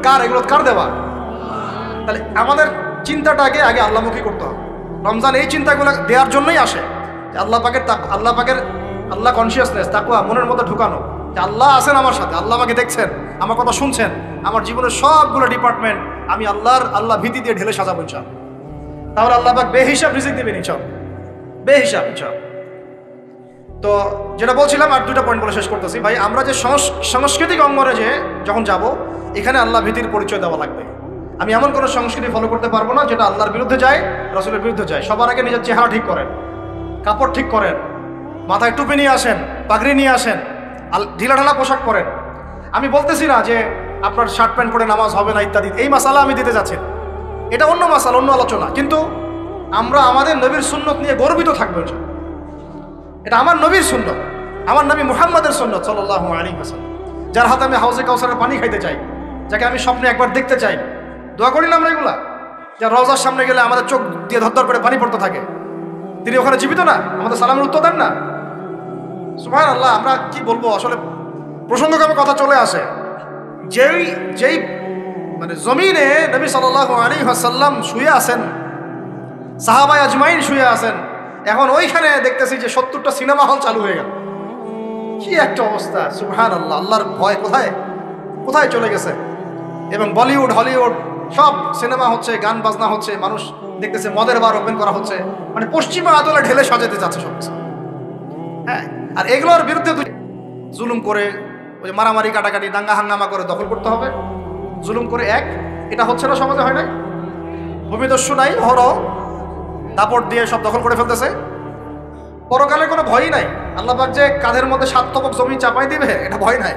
কার এগুলো? কার দেওয়া? তাহলে আমাদের চিন্তাটা আগে আল্লাহমুখী করতে হবে। রমজান এই চিন্তাগুলো দেওয়ার জন্যই আসে, যে আল্লাহ পাকের আল্লাহ কনসিয়াসনেস, তাকওয়া মনের মধ্যে ঢুকানো, যে আল্লাহ আছেন আমার সাথে, আল্লাহ আমাকে দেখছেন, আমার কথা শুনছেন, আমার জীবনের সবগুলো ডিপার্টমেন্ট আমি আল্লাহ ভীতি দিয়ে ঢেলে সাজাবো ইনশাআল্লাহ। তাহলে আল্লাহ পাক বেহিসাব রিজিক দেবেন ইনশাআল্লাহ, বেহিসাব ইনশাআল্লাহ। তো যেটা বলছিলাম, আর দুটো পয়েন্ট বলে শেষ করতেছি ভাই। আমরা যে সাংস্কৃতিক অঙ্গনে যে যখন যাব, এখানে আল্লাহ ভীতির পরিচয় দেওয়া লাগবে। আমি এমন কোনো সংস্কৃতি ফলো করতে পারবো না যেটা আল্লাহর বিরুদ্ধে যায়, রাসূলের বিরুদ্ধে যায়। সবার আগে নিজের চেহারা ঠিক করেন, কাপড় ঠিক করেন, মাথায় টুপি নিয়ে আসেন, পাগড়ি নিয়ে আসেন, ঢিলাঢালা পোশাক পরেন। আমি বলতেছি না যে আপনার শার্ট প্যান্ট পরে নামাজ হবে না ইত্যাদি, এই মাসালা আমি দিতে যাচ্ছি, এটা অন্য মাসালা, অন্য আলোচনা। কিন্তু আমরা আমাদের নবীর সুন্নত নিয়ে গর্বিত থাকবো। এটা আমার নবীর সুন্নত, আমার নবী মুহাম্মাদের সুন্নত সাল্লাল্লাহু আলাইহি ওয়াসাল্লাম, যার হাতে আমি হাউজে কাউসারের পানি খাইতে চাই, যাকে আমি স্বপ্নে একবার দেখতে চাই। দোয়া করি না আমরা এগুলা? যার রওজার সামনে গেলে আমাদের চোখ দিয়ে ধরধর করে পানি পড়তে থাকে, তিনি ওখানে জীবিত না? আমাদের সালামের উত্তর দেন না? সুবহানাল্লাহ। আমরা কি বলবো আসলে, প্রসঙ্গক্রমে কথা চলে আসে, যেই মানে জমিনে নবী সাল্লাল্লাহু আলাইহি ওয়াসাল্লাম শুয়ে আছেন, সাহাবায়ে আজমাইন শুয়ে আছেন, এখন ওইখানে দেখতেছি যে 70টা সিনেমা হল চালু হয়ে গেল। কি একটা অবস্থা! সুবহানাল্লাহ। আল্লাহর ভয় কোথায় কোথায় চলে গেছে। এবং বলিউড, হলিউড সব সিনেমা হচ্ছে, গান বাজনা হচ্ছে, মানুষ দেখতেছে মদের বার ওপেন করা হচ্ছে, মানে পশ্চিমা আদলে ঢেলে সাজাতে যাচ্ছে সব কিছু। হ্যাঁ, আর এগুলোর বিরুদ্ধে জুলুম করে, ওই মারামারি কাটাকাটি দাঙ্গা হাঙ্গামা করে দখল করতে হবে, জুলুম করে এটা হচ্ছে না সমাজে, হয় নাই? ভূমিদস্যু নাই, হরও দাপট দিয়ে সব দখল করে ফেলতেছে। পরকালের কোনো ভয়ই নাই। আল্লাহ পাক যে কাঁধের মধ্যে 7 তবক জমি চাপাই দিবে, এটা ভয় নাই।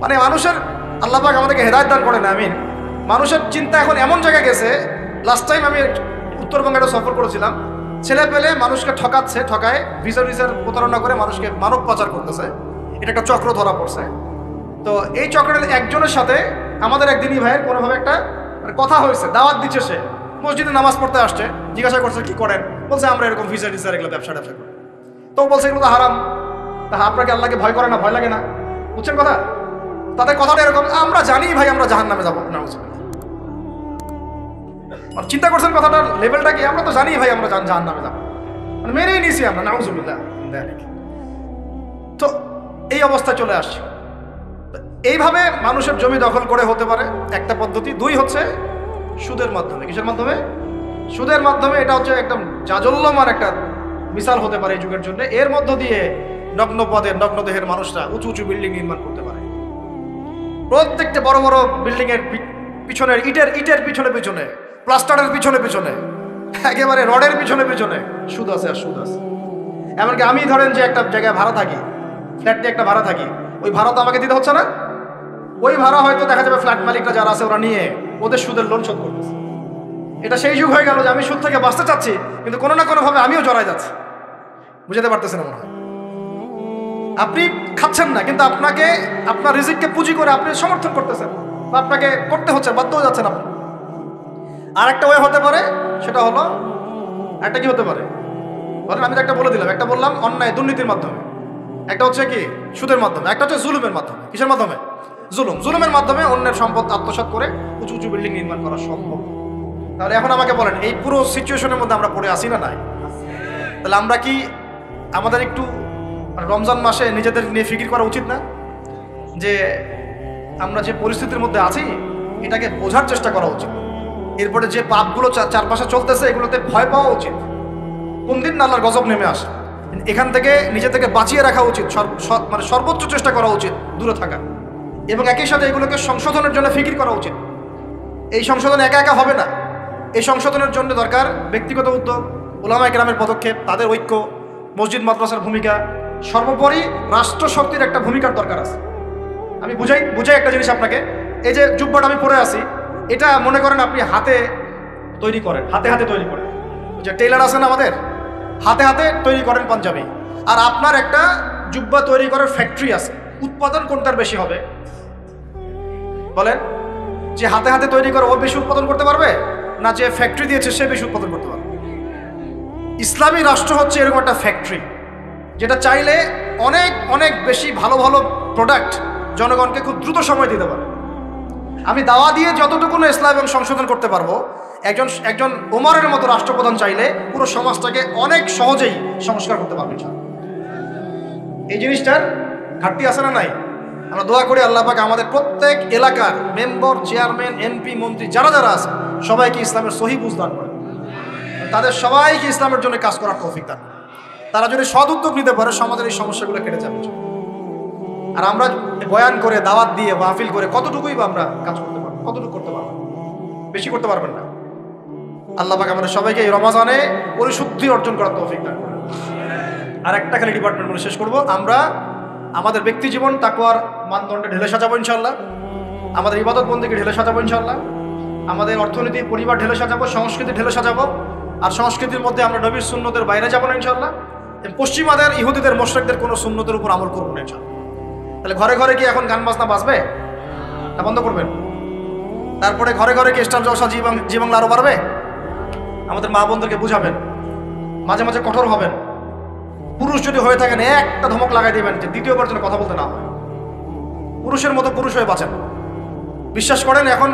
মানে মানুষের, আল্লাহ পাক আমাদেরকে হেদায়েত দান করে না, আমিন। মানুষের চিন্তা এখন এমন জায়গায় গেছে, লাস্ট টাইম আমি উত্তরবঙ্গে একটা সফর করেছিলাম, ছেলে পেলে মানুষকে ঠকায় ভিসার প্রতারণা করে মানুষকে মানব পাচার করতেছে। এটা একটা চক্র ধরা পড়ছে। তো এই চক্রের একজনের সাথে আমাদের একদিনই ভাইয়ের কোনোভাবে একটা কথা হয়েছে, দাওয়াত দিচ্ছে, সে মসজিদে নামাজ পড়তে আসছে, জিজ্ঞাসা করছে কি করেন, বলছে আমরা এরকম ভিসা এগুলো ব্যবসা করি। তো বলছে এগুলো তো হারাম। তা আপনাকে আল্লাহকে ভয় করে না, ভয় লাগে না? বুঝছেন কথা? তাদের কথাটা এরকম, আমরা জানি ভাই আমরা জাহান্নামে যাবো না। চিন্তা করছেন কথাটার লেভেলটা কি? আমরা তো জানি ভাই আমরা জাহান্নামে যাবো, মানে মেনেই নিয়েছি আমরা, নাউজুবিল্লাহ। তো এই অবস্থায় চলে আসছে। এইভাবে মানুষের জমি দখল করে হতে পারে একটা পদ্ধতি। 2 হচ্ছে সুদের মাধ্যমে। কিসের মাধ্যমে? সুদের মাধ্যমে। এটা হচ্ছে একদম জাজল্যমান একটা মিসাল হতে পারে এই যুগের জন্য। এর মধ্য দিয়ে নগ্ন পদের, নগ্ন দেহের মানুষরা উঁচু উঁচু বিল্ডিং নির্মাণ করতে পারে। প্রত্যেকটা বড় বড় বিল্ডিং এর পিছনের ইটের পিছনে, প্লাস্টারের পিছনে, একেবারে রডের পিছনে সুদ আছে আর সুদ আছে। এমনকি আমি ধরেন যে একটা জায়গায় ভাড়া থাকি, ফ্ল্যাট নিয়ে একটা ভাড়া থাকি, ওই ভাড়া তো আমাকে দিতে হচ্ছে না। ওই ভাড়া হয়তো দেখা যাবে ফ্ল্যাট মালিকরা যারা আছে ওরা নিয়ে ওদের সুদের লোন শোধ করতেছে। এটা সেই যুগ হয়ে গেল যে আমি সুদ থেকে বাঁচতে চাচ্ছি, কিন্তু কোনো না কোনোভাবে আমিও জড়াই যাচ্ছি। বুঝাতে পারতেছেন মনে হয়? আপনি খাচ্ছেন না, কিন্তু আপনাকে আপনার রিজিককে পুঁজি করে আপনি সমর্থন করতেছেন, বা আপনাকে করতে হচ্ছে, বাধ্য হয়ে যাচ্ছেন আপনি। আর একটা ওয়ে হতে পারে, সেটা হলো একটা কি হতে পারে বলেন? আমি একটা বলে দিলাম, একটা বললাম অন্যায় দুর্নীতির মাধ্যমে, একটা হচ্ছে কি সুদের মাধ্যমে, একটা হচ্ছে জুলুমের মাধ্যমে। কিসের মাধ্যমে? জুলুমের মাধ্যমে অন্যের সম্পদ আত্মসাৎ করে উঁচু উঁচু বিল্ডিং নির্মাণ করা সম্ভব। তাহলে এখন আমাকে বলেন, এই পুরো সিচুয়েশনের মধ্যে আমরা পড়ে আসি না নাই? তাহলে আমরা কি আমাদের একটু রমজান মাসে নিজেদের নিয়ে ফিকির করা উচিত না, যে আমরা যে পরিস্থিতির মধ্যে আছি এটাকে বোঝার চেষ্টা করা উচিত। এরপরে যে পাপগুলো চারপাশে চলতেছে এগুলোতে ভয় পাওয়া উচিত। কোন দিন আল্লাহর গজব নেমে আসে, এখান থেকে নিজে থেকে বাঁচিয়ে রাখা উচিত, মানে সর্বোচ্চ চেষ্টা করা উচিত দূরে থাকা, এবং একই সাথে এগুলোকে সংশোধনের জন্য ফিকির করা উচিত। এই সংশোধন একা একা হবে না, এই সংশোধনের জন্য দরকার ব্যক্তিগত উদ্যোগ, উলামায়ে কেরামের পদক্ষেপ, তাদের ঐক্য, মসজিদ মাদ্রাসার ভূমিকা, সর্বোপরি রাষ্ট্র শক্তির একটা ভূমিকার দরকার আছে। আমি বুঝাই একটা জিনিস আপনাকে। এই যে জুব্বাটা আমি পরে আছি, এটা মনে করেন আপনি হাতে তৈরি করেন, হাতে তৈরি করেন। যে টেইলার আছেন আমাদের, হাতে তৈরি করেন পাঞ্জাবি, আর আপনার একটা জুব্বা তৈরি করার ফ্যাক্টরি আছে, উৎপাদন কোনটার বেশি হবে বলেন? যে হাতে তৈরি করে ও বেশি উৎপাদন করতে পারবে, না যে ফ্যাক্টরি দিয়েছে সে বেশি উৎপাদন করতে পারবে? ইসলামী রাষ্ট্র হচ্ছে এরকম একটা ফ্যাক্টরি, যেটা চাইলে অনেক অনেক বেশি ভালো ভালো প্রোডাক্ট জনগণকে খুব দ্রুত সময় দিতে পারে। আমি দাওয়া দিয়ে যতটুকু ইসলাম এবং সংশোধন করতে পারবো, একজন ওমরের মতো রাষ্ট্রপ্রধান চাইলে পুরো সমাজটাকে অনেক সহজেই সংস্কার করতে পারবে। এই জিনিসটার ঘাটতি আছে না নাই? আমরা দোয়া করি আল্লাহ পাক আমাদের প্রত্যেক এলাকার মেম্বার, চেয়ারম্যান, এমপি, মন্ত্রী যারা যারা আছে সবাইকে ইসলামের সহি বুঝ দান করে, তাদের সবাইকে ইসলামের জন্য কাজ করার তৌফিক দান। তারা যদি সৎ উদ্যোগ নিতে পারে সমাজের এই সমস্যাগুলো কেটে যাবে। আর আমরা বয়ান করে, দাওয়াত দিয়ে, মাহফিল করে কতটুকুই বা আমরা কাজ করতে পারবো? কতটুকু করতে পারবেন? বেশি করতে পারবেন না। আল্লাহ পাক আমাদের সবাইকে এই রমাজানে পরিশুদ্ধি অর্জন করার তৌফিক দান করেন। আর একটা খালি ডিপার্টমেন্ট বলে শেষ করবো, আমরা আমাদের ব্যক্তি জীবন তাকওয়ার মানদণ্ডে ঢেলে সাজাবো ইনশাল্লাহ, আমাদের ইবাদত বন্দেগী ঢেলে সাজাবো ইনশাল্লাহ, আমাদের অর্থনীতি, পরিবার ঢেলে সাজাবো, সংস্কৃতি ঢেলে সাজাবো। আর সংস্কৃতির মধ্যে আমরা নবীর সুন্নতের বাইরে যাবো না ইনশাল্লাহ। পশ্চিমাদের, ইহুদিদের, মুশরিকদের কোনো সুন্নতের উপর আমল করবো না ইনশাল্লাহ। তাহলে ঘরে ঘরে কি এখন গান বাজনা বাজবে? তা বন্ধ করবেন। তারপরে ঘরে ঘরে কি স্টার জলসা, জি বাংলা আরো বাড়বে? আমাদের মা বোনদেরকে বুঝাবেন, মাঝে মাঝে কঠোর হবেন। পুরুষ যদি হয়ে থাকেন একটা ধমক লাগাই দিবেন যে দ্বিতীয়বার যেন কথা বলতে না হয়। পুরুষের মতো পুরুষ হয়ে বাঁচেন। বিশ্বাস করেন, এখন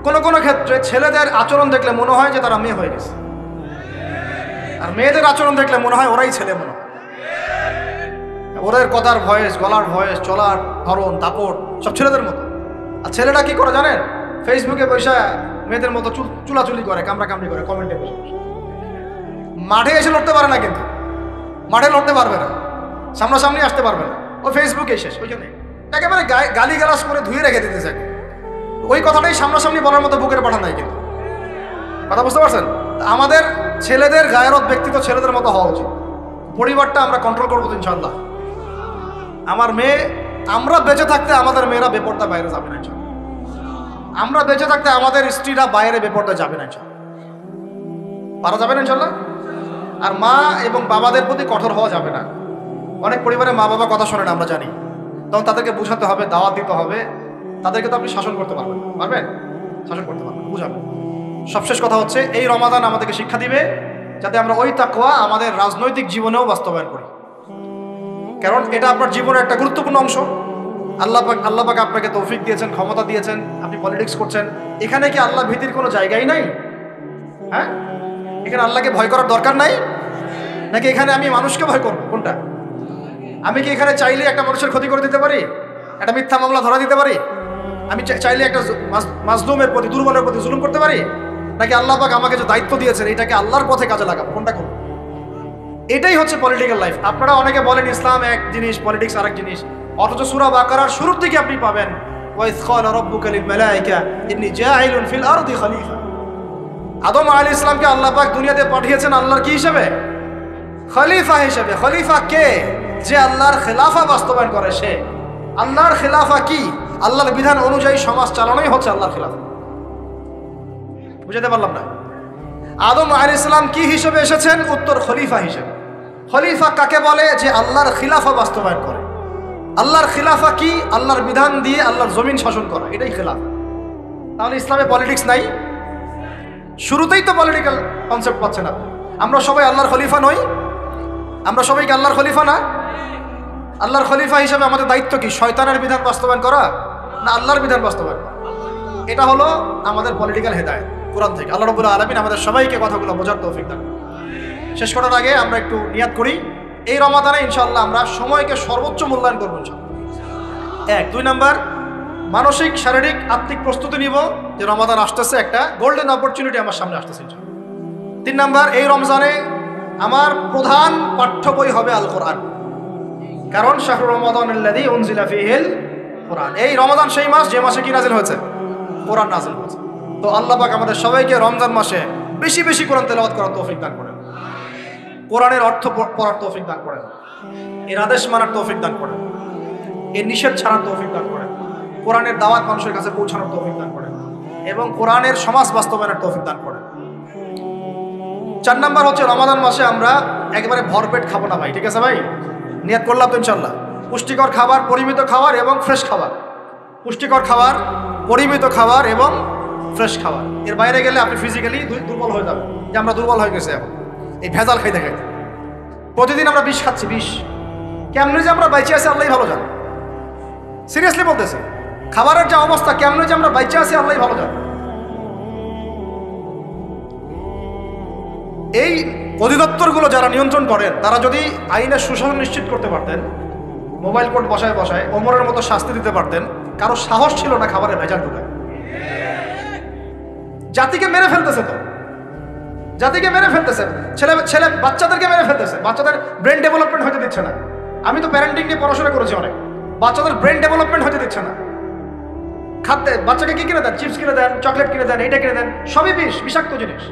কোন কোন ক্ষেত্রে ছেলেদের আচরণ দেখলে মনে হয় যে তারা মেয়ে হয়ে গেছে, আর মেয়েদের আচরণ দেখলে মনে হয় ওরাই ছেলে মনে হয়। ওদের কথার ভয়েস, গলার ভয়েস, চলার ধরন, দাপট সব ছেলেদের মতো। আর ছেলেটা কি করে জানেন? ফেসবুকে বসে মেয়েদের মতো চুলাচুলি করে, কামড়াকামড়ি করে, কমেন্টে বসে। মাঠে এসে লড়তে পারে না, কিন্তু মাঠে লড়তে পারবে না, সামনাসামনি আসতে পারবে না। ও ফেসবুকে শেষ, ওইখানে একেবারে গালি গালাজ করে ধুয়ে রেখে দিতে চায়। ওই কথাটাই সামনাসামনি বলার মতো বুকের পাঠা নাই। কিন্তু কথা বুঝতে পারছেন? আমাদের ছেলেদের গায়রত, ব্যক্তিত্ব ছেলেদের মতো হওয়া উচিত। পরিবারটা আমরা কন্ট্রোল করবো তো ইনশাল্লাহ। আমার মেয়ে, আমরা বেঁচে থাকতে আমাদের মেয়েরা বেপরদা বাইরে যাবে না ইনশাল্লাহ। আমরা বেঁচে থাকতে আমাদের স্ত্রীরা বাইরে বেপরদা যাবে না ইনশাল্লাহ। পারা যাবে না ইনশাল্লাহ। আর মা এবং বাবাদের প্রতি কঠোর হওয়া যাবে না। অনেক পরিবারে মা বাবা কথা শোনে না, আমরা জানি। তখন তাদেরকে বুঝাতে হবে, দাওয়াত দিতে হবে। তাদেরকে তো আপনি শাসন করতে পারবেন? শাসন করতে পারবেন, বুঝাবেন। সবশেষ কথা হচ্ছে, এই রমাদান আমাদেরকে শিক্ষা দিবে যাতে আমরা ওই তাকওয়া আমাদের রাজনৈতিক জীবনেও বাস্তবায়ন করি। কারণ এটা আপনার জীবনের একটা গুরুত্বপূর্ণ অংশ। আল্লাহ পাক আপনাকে তৌফিক দিয়েছেন, ক্ষমতা দিয়েছেন, আপনি পলিটিক্স করছেন। এখানে কি আল্লাহ ভীতির কোনো জায়গাই নাই? হ্যাঁ, এখানে আল্লাহকে ভয় করার দরকার নাই নাকি এখানে আমি মানুষকে ভয় করবো? কোনটা? আমি কি এখানে চাইলে একটা মানুষের ক্ষতি করে দিতে পারি? একটা মিথ্যা মামলা ধরা দিতে পারি? আমি চাইলে একটা মাজলুমের প্রতি, দুর্বলের প্রতি জুলুম করতে পারি? নাকি আল্লাহ পাক আমাকে যে দায়িত্ব দিয়েছেন এটাকে আল্লাহর পথে কাজে লাগাবো? কোনটা করবো? এটাই হচ্ছে পলিটিক্যাল লাইফ। আপনারা অনেকে বলেন ইসলাম এক জিনিস, পলিটিক্স আরেক জিনিস, অথচ সূরা বাকারার শুরুর দিকে আপনি পাবেন ওয়াইয ক্বালা রাব্বুকা লিল মালায়েকা ইন্নী জাঈলুন ফিল আরদি খলিফা। আদম আলাইহিস সালামকে আল্লাহ পাক দুনিয়াতে পাঠিয়েছেন আল্লাহর কি হিসেবে? খলিফা হিসেবে। খলিফা কে? যে আল্লাহর খেলাফা বাস্তবায়ন করে সে। আল্লাহর খেলাফা কি? আল্লাহর বিধান অনুযায়ী সমাজ চালানোই হচ্ছে আল্লাহর খেলাফা। বুঝাতে পারলাম না? আদম আলাইহিস সালাম কি হিসেবে এসেছেন? উত্তর, খলিফা হিসেবে। খলিফা কাকে বলে? যে আল্লাহর খিলাফা বাস্তবায়ন করে। আল্লাহর খিলাফা কি? আল্লাহর বিধান দিয়ে আল্লাহর জমিন শাসন করা, এটাই খিলাফা। তাহলে ইসলামে পলিটিক্স নাই? শুরুতেই তো পলিটিক্যাল কনসেপ্ট পাচ্ছেন আপনি। আমরা সবাই আল্লাহর খলিফা নই? আমরা সবাই কি আল্লাহর খলিফা না? আল্লাহর খলিফা হিসেবে আমাদের দায়িত্ব কি? শয়তানের বিধান বাস্তবায়ন করা না আল্লাহর বিধান বাস্তবায়ন করা? এটা হলো আমাদের পলিটিক্যাল হেদায়েত কোরআন থেকে। আল্লাহ রাব্বুল আলামিন আমাদের সবাইকে কথাগুলো বোঝার তৌফিক দান। শেষ করার আগে আমরা একটু নিয়াত করি, এই রমাদানে ইনশাআল্লাহ আমরা সময়কে সর্বোচ্চ মূল্যায়ন করবো ইনশাআল্লাহ। 1, 2 নাম্বার, মানসিক, শারীরিক, আত্মিক প্রস্তুতি নিব যে রমাদান আসতেছে, একটা গোল্ডেন অপরচুনিটি আমার সামনে আসতেছে ইনশাআল্লাহ। 3 নাম্বার, এই রমজানে আমার প্রধান পাঠ্য বই হবে আল কোরআন। কারণ শাহরু রমাদানিল্লাযী উনজিলা ফীহিল কোরআন, এই রমাদান সেই মাস যে মাসে কি নাযিল হয়েছে? কোরআন নাযিল হয়েছে। তো আল্লাহ পাক আমাদের সবাইকে রমজান মাসে বেশি বেশি কোরআন তেলাওয়াত করার তৌফিক দান করেন, কোরআনের অর্থ পড়ার তৌফিক দান করেন, এর আদেশ মানার তৌফিক দান করেন, এর নিষেধ ছাড়ার তৌফিক দান করেন, কোরআনের দাওয়াত মানুষের কাছে পৌঁছানোর তৌফিক দান করেন এবং কোরআনের সমাজ বাস্তবায়নের তৌফিক দান করেন। 4 নাম্বার হচ্ছে রমাদান মাসে আমরা একেবারে ভরপেট খাবো না ভাই, ঠিক আছে ভাই? নিয়াত করলাম তো ইনশাল্লাহ। পুষ্টিকর খাবার, পরিমিত খাবার এবং ফ্রেশ খাবার। পুষ্টিকর খাবার, পরিমিত খাবার এবং ফ্রেশ খাবার। এর বাইরে গেলে আপনি ফিজিক্যালি দুর্বল হয়ে যাবেন, যে আমরা দুর্বল হয়ে গেছে এখন এই ভেজাল খাইতে খাইতে। প্রতিদিন আমরা বিষ খাচ্ছি, বিষ। কেমনে যে আমরা বাইচে আছি আল্লাহই ভালো জানে। সিরিয়াসলি বলতেছি, খাবারের যে অবস্থা, কেমনে যে আমরা বাইচে আছি আল্লাহই ভালো জানে। এই অধিদপ্তরগুলো যারা নিয়ন্ত্রণ করেন তারা যদি আইনের সুশাসন নিশ্চিত করতে পারতেন, মোবাইল কোর্ট বসায় বসায় ওমরের মতো শাস্তি দিতে পারতেন, কারো সাহস ছিল না খাবারে ভেজাল ঢুকায়। জাতিকে মেরে ফেলতেছে, তো জাতিকে মেরে ফেলতেছে, ছেলে বাচ্চাদেরকে মেরে ফেলতেছে, বাচ্চাদের ব্রেন ডেভেলপমেন্ট হতে দিচ্ছে না। আমি তো প্যারেন্টিং নিয়ে পড়াশোনা করেছি অনেক, বাচ্চাদের ব্রেন ডেভেলপমেন্ট হতে দিচ্ছে না। খাদ্যে বাচ্চাকে কি কিনে দেন? চিপস কিনে দেন, চকলেট কিনে দেন, এইটা কিনে দেন, সবই বিষাক্ত জিনিস,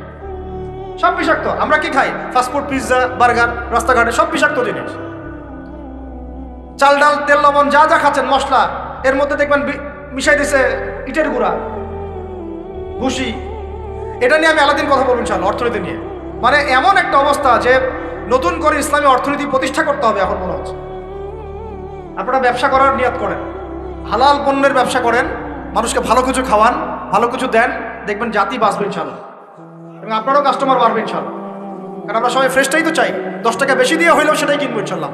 সব বিষাক্ত। আমরা কি খাই? ফাস্টফুড, পিৎজা, বার্গার, রাস্তাঘাটে সব বিষাক্ত জিনিস। চাল ডাল তেল লবণ যা যা খাচ্ছেন মশলা, এর মধ্যে দেখবেন মিশাই দিছে ইটের গুঁড়া, ভুসি। এটা নিয়ে আমি আলাদিন কথা বলুন ইনশাআল্লাহ, অর্থনীতি নিয়ে। মানে এমন একটা অবস্থা যে নতুন করে ইসলামী অর্থনীতি প্রতিষ্ঠা করতে হবে এখন মনে হচ্ছে। আপনারা ব্যবসা করার নিয়ত করেন, হালাল পণ্যের ব্যবসা করেন, মানুষকে ভালো কিছু খাওয়ান, ভালো কিছু দেন, দেখবেন জাতি বাঁচবে ইনশাআল্লাহ, এবং আপনারও কাস্টমার বাড়বে ইনশাআল্লাহ। কারণ আমরা সবাই ফ্রেশটাই তো চাই, 10 টাকা বেশি দিয়ে হইলেও সেটাই কিনবো ইনশাআল্লাহ।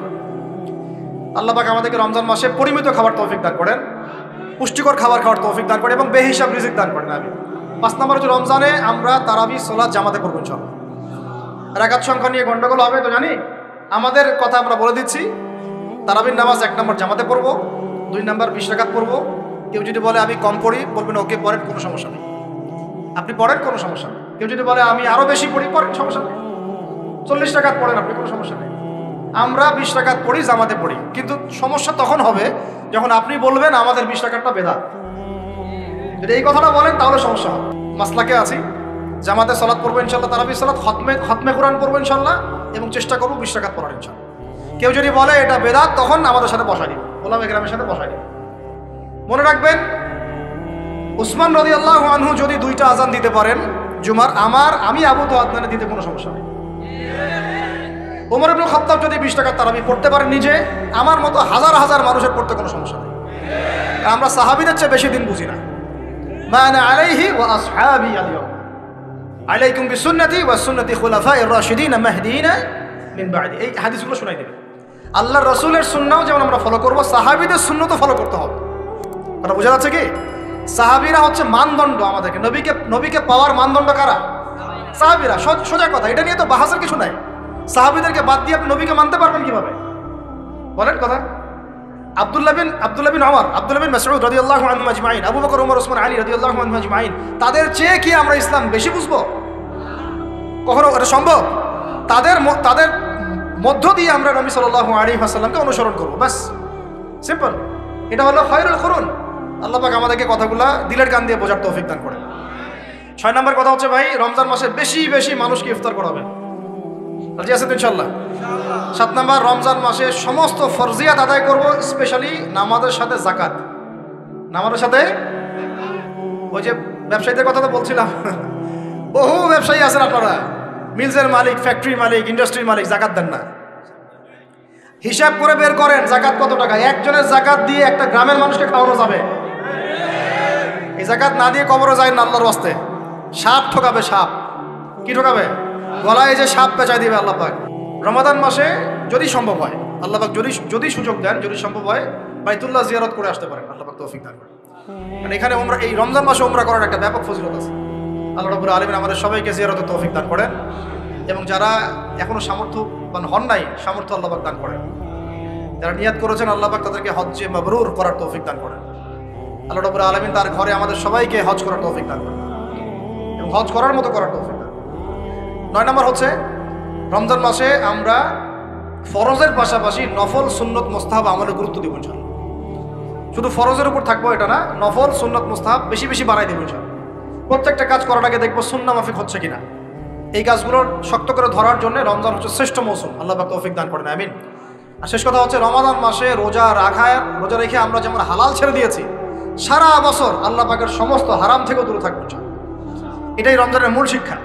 আল্লাহ পাক আমাদেরকে রমজান মাসে পরিমিত খাবার তৌফিক দান করেন, পুষ্টিকর খাবার খাওয়ার তৌফিক দান করেন এবং বেহিসাব রিজিক দান করেন। আমি 5 নম্বর হচ্ছে রমজানে আমরা তারাবি সালাত জামাতে পড়বো ইনশাআল্লাহ। রাকাত সংখ্যা নিয়ে গন্ডগোল হবে তো জানি, আমাদের কথা আমরা বলে দিচ্ছি। তারাবির নামাজ 1 নম্বর জামাতে পড়বো, 2 নম্বর 20 রাকাত পড়বো। কেউ যদি বলে আমি কম পড়ি, বলবেন ওকে পড়েন, কোনো সমস্যা নেই, আপনি পড়েন, কোনো সমস্যা নেই। কেউ যদি বলে আমি আরো বেশি পড়ি, পড়েন, সমস্যা নেই। 40 রাকাত পড়েন আপনি, কোনো সমস্যা নেই। আমরা 20 রাকাত পড়ি, জামাতে পড়ি, কিন্তু সমস্যা তখন হবে যখন আপনি বলবেন আমাদের 20 রাকাতটা বেদাত। যদি এই কথাটা বলেন তাহলে সমস্যা হবে। মাসলাকে আছি, জামাতে সালাত পড়বো ইনশাআল্লাহ, তারাবি সালাত, খতমে কোরআন পড়বো ইনশাআল্লাহ, এবং চেষ্টা করবো 20 রাকাত পড়ার ইনশাআল্লাহ। কেউ যদি বলে এটা বেদাত, তখন আমাদের সাথে বসাই দিব, ওলামা ইকরামের সাথে বসাই দিব। মনে রাখবেন, উসমান রাদিয়াল্লাহু আনহু যদি 2টা আজান দিতে পারেন জুমার, আমি আবু তো আদনানে দিতে কোনো সমস্যা নেই। ওমর ইবনে খাত্তাব যদি 20 রাকাত তারাবি পড়তে পারেন নিজে, আমার মতো হাজার হাজার মানুষের পড়তে কোনো সমস্যা নেই। আমরা সাহাবীদের চেয়ে বেশি দিন বুঝি না। মা আনা আলাইহি ওয়া আসহাবি আল-ইয়াউম আলাইকুম বিসুন্নতি ওয়া সুন্নতি খুলাফায়ে রাশিদিন মাহদিয়িন মিন বা'দি। এই হাদিসগুলো শোনাই দেবেন। আল্লাহর রাসূলের সুন্নাহও যেমন আমরা ফলো করব, সাহাবীদের সুন্নাতও ফলো করতে হবে। কথা বোঝা যাচ্ছে কি? সাহাবীরা হচ্ছে মানদণ্ড আমাদেরকে, নবীকে পাওয়ার মানদণ্ড কারা? সাহাবীরা। সোজা কথা, এটা নিয়ে তো বাহাসের কিছু নাই। সাহাবীদেরকে বাদ দিয়ে আপনি নবীকে মানতে পারবেন কিভাবে? বলেন কথা। আব্দুল্লাহ বিন ওমর, আব্দুল্লাহ বিন মাসউদ রাদিয়াল্লাহু আনহুম আজমাইন, আবু বকর, ওমর, ওসমান, আলী রাদিয়াল্লাহু আনহুম আজমাইন, তাদের চেয়ে কি আমরা ইসলাম বেশি বুঝবো? কখনো এটা সম্ভব? তাদের মধ্য দিয়ে আমরা নবী সাল্লাল্লাহু আলাইহি ওয়াসাল্লামকে অনুসরণ করব, বাস, সিম্পল। এটা হলো খায়রুল কুরুন। আল্লাহ পাক আমাদেরকে কথাগুলা দিলের কান দিয়ে বোঝার তৌফিক দান করেন। 6 নম্বর কথা হচ্ছে ভাই, রমজান মাসে বেশি বেশি মানুষকে ইফতার করাবেন। রাজি আছেন তো ইনশাআল্লাহ? 7 নম্বর, রমজান মাসে সমস্ত ফরজিয়াত আদায় করব, স্পেশালি নামাজের সাথে যাকাত। নামাজের সাথে ওই যে ব্যবসায়ীদের কথা তো বলছিলাম, বহু ব্যবসায়ী আছেন আপনারা, মিলসের মালিক, ফ্যাক্টরির মালিক, ইন্ডাস্ট্রির মালিক, যাকাত দেন না। হিসাব করে বের করেন যাকাত কত টাকা। একজনের যাকাত দিয়ে একটা গ্রামের মানুষকে খাওয়ানো যাবে? এই যাকাত না দিয়ে কবরও যায় না আল্লাহর ওয়াস্তে। সাপ ঠকাবে, সাপ। কি ঠকাবে? গলায় যে সাপ পেঁচাই দিবে আল্লাহ পাক। রমাদান মাসে যদি সম্ভব হয়, আল্লাহ পাক যদি সুযোগ দেন, যদি সম্ভব হয়, বাইতুল্লাহ জিয়ারত করে আসতে পারেন, আল্লাহ পাক তৌফিক দান করেন। কারণ এখানে এই রমজান মাসে উমরা করার একটা ব্যাপক ফজিলত আছে। আল্লাহ রাব্বুল আলামিন আমাদের সবাইকে জিয়ারতের তৌফিক দান করেন, এবং যারা এখনো সামর্থ্যবান হন নাই, সামর্থ্য আল্লাহ পাক দান করেন। যারা নিয়াত করেছেন, আল্লাহ পাক তাদেরকে হজ্জে মাবরুর করার তৌফিক দান করেন। আল্লাহ রাব্বুল আলামিন তার ঘরে আমাদের সবাইকে হজ করার তৌফিক দান করেন, এবং হজ করার মতো করার তৌফিক দান। 9 নম্বর হচ্ছে, রমজান মাসে আমরা ফরজের পাশাপাশি নফল, সুন্নত, মুস্তাহাব আমলে গুরুত্ব দিব ইনশাআল্লাহ। শুধু ফরজের উপর থাকবো এটা না, নফল, সুন্নত, মুস্তাহাব বেশি বেশি বাড়াই দেব ইনশাআল্লাহ। প্রত্যেকটা কাজ করার আগে দেখবো সুন্নাহ মাফিক হচ্ছে কিনা। এই কাজগুলো শক্ত করে ধরার জন্য রমজান হচ্ছে শ্রেষ্ঠ মৌসুম। আল্লাহ পাক তৌফিক দান করেন, আমিন। আর শেষ কথা হচ্ছে, রমাদান মাসে রোজা রেখে আমরা যেমন হালাল ছেড়ে দিয়েছি, সারা বছর আল্লাহ পাকের সমস্ত হারাম থেকেও দূরে থাকবো। এটাই রমজানের মূল শিক্ষা।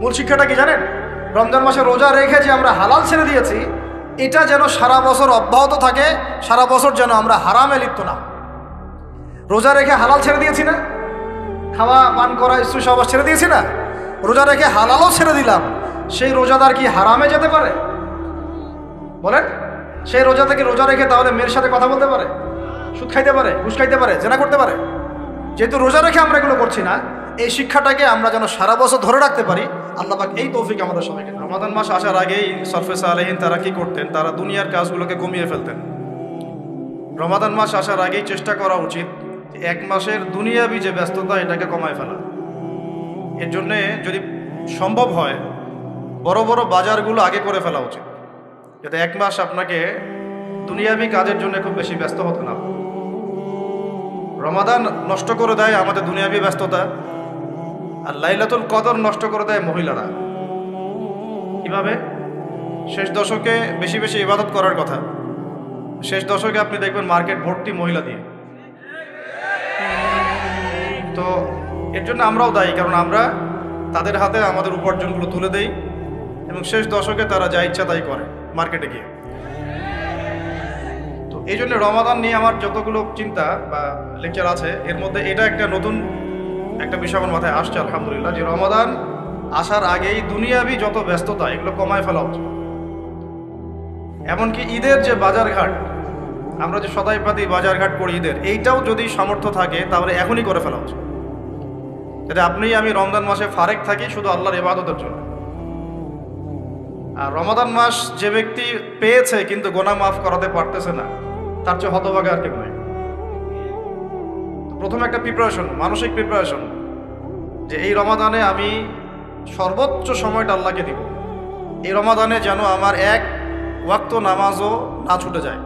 মূল শিক্ষাটা কি জানেন? রমজান মাসে রোজা রেখে যে আমরা হালাল ছেড়ে দিয়েছি, এটা যেন সারা বছর অব্যাহত থাকে, সারা বছর যেন আমরা হারামে লিপ্ত না। রোজা রেখে হালাল ছেড়ে দিয়েছি না, খাওয়া পান করা, স্ত্রী সহবাস ছেড়ে দিয়েছি না, রোজা রেখে হালালও ছেড়ে দিলাম, সেই রোজাদার কি হারামে যেতে পারে? বলেন, সে রোজা থেকে রোজা রেখে তাহলে মেয়ের সাথে কথা বলতে পারে, সুদ খাইতে পারে, ঘুষ খাইতে পারে, জেনা করতে পারে? যেহেতু রোজা রেখে আমরা এগুলো করছি না, এই শিক্ষাটাকে আমরা যেন সারা বছর ধরে রাখতে পারি, আল্লাহ পাক এই তৌফিক আমাদের সবাইকে। রমাদান মাস আসার আগেই সরফে সালেহীন তারা কি করতেন? তারা দুনিয়ার কাজগুলোকে কমিয়ে ফেলতেন। রমাদান মাস আসার আগেই চেষ্টা করা উচিত এক মাসের দুনিয়াবি যে ব্যস্ততা এটাকে কমায় ফেলা। এর জন্যে যদি সম্ভব হয় বড় বড় বাজারগুলো আগে করে ফেলা উচিত, যাতে এক মাস আপনাকে দুনিয়াবি কাজের জন্য খুব বেশি ব্যস্ত হতে না। রমাদান নষ্ট করে দেয় আমাদের দুনিয়াবি ব্যস্ততা, আর লাইলাতুল কদর নষ্ট করে দেয় মহিলারা। কিভাবে? শেষ দশকে বেশি বেশি ইবাদত করার কথা, শেষ দশকে আপনি দেখবেন মার্কেট ভর্তি মহিলা দিয়ে। তো এর জন্য আমরাও দায়ী, কারণ আমরা তাদের হাতে আমাদের উপার্জনগুলো তুলে দেই এবং শেষ দশকে তারা যা ইচ্ছা তাই করে মার্কেটে গিয়ে। তো এই জন্য রমাদান নিয়ে আমার যতগুলো চিন্তা বা লেকচার আছে, এর মধ্যে এটা একটা নতুন একটা বিষয় আমার মাথায় আসছে আলহামদুলিল্লাহ, যে রমাদান আসার আগেই দুনিয়াবি যত ব্যস্ততা এগুলো কমায় ফেলা উচিত। এমনকি ঈদের যে বাজারঘাট, আমরা যে সদাইপাতি বাজারঘাট করি ঈদের, এইটাও যদি সামর্থ্য থাকে তাহলে এখনই করে ফেলা উচিত, যাতে আপনি আমি রমজান মাসে ফারেক থাকি শুধু আল্লাহর ইবাদতের জন্য। আর রমাদান মাস যে ব্যক্তি পেয়েছে কিন্তু গোনা মাফ করাতে পারতেছে না, তার চেয়ে হতভাগা আর কেউ নাই। প্রথমে একটা প্রিপারেশন, মানসিক প্রিপারেশন, যে এই রমাদানে আমি সর্বোচ্চ সময়টা আল্লাহকে দিব। এই রমাদানে যেন আমার এক ওয়াক্ত নামাজও না ছুটে যায়।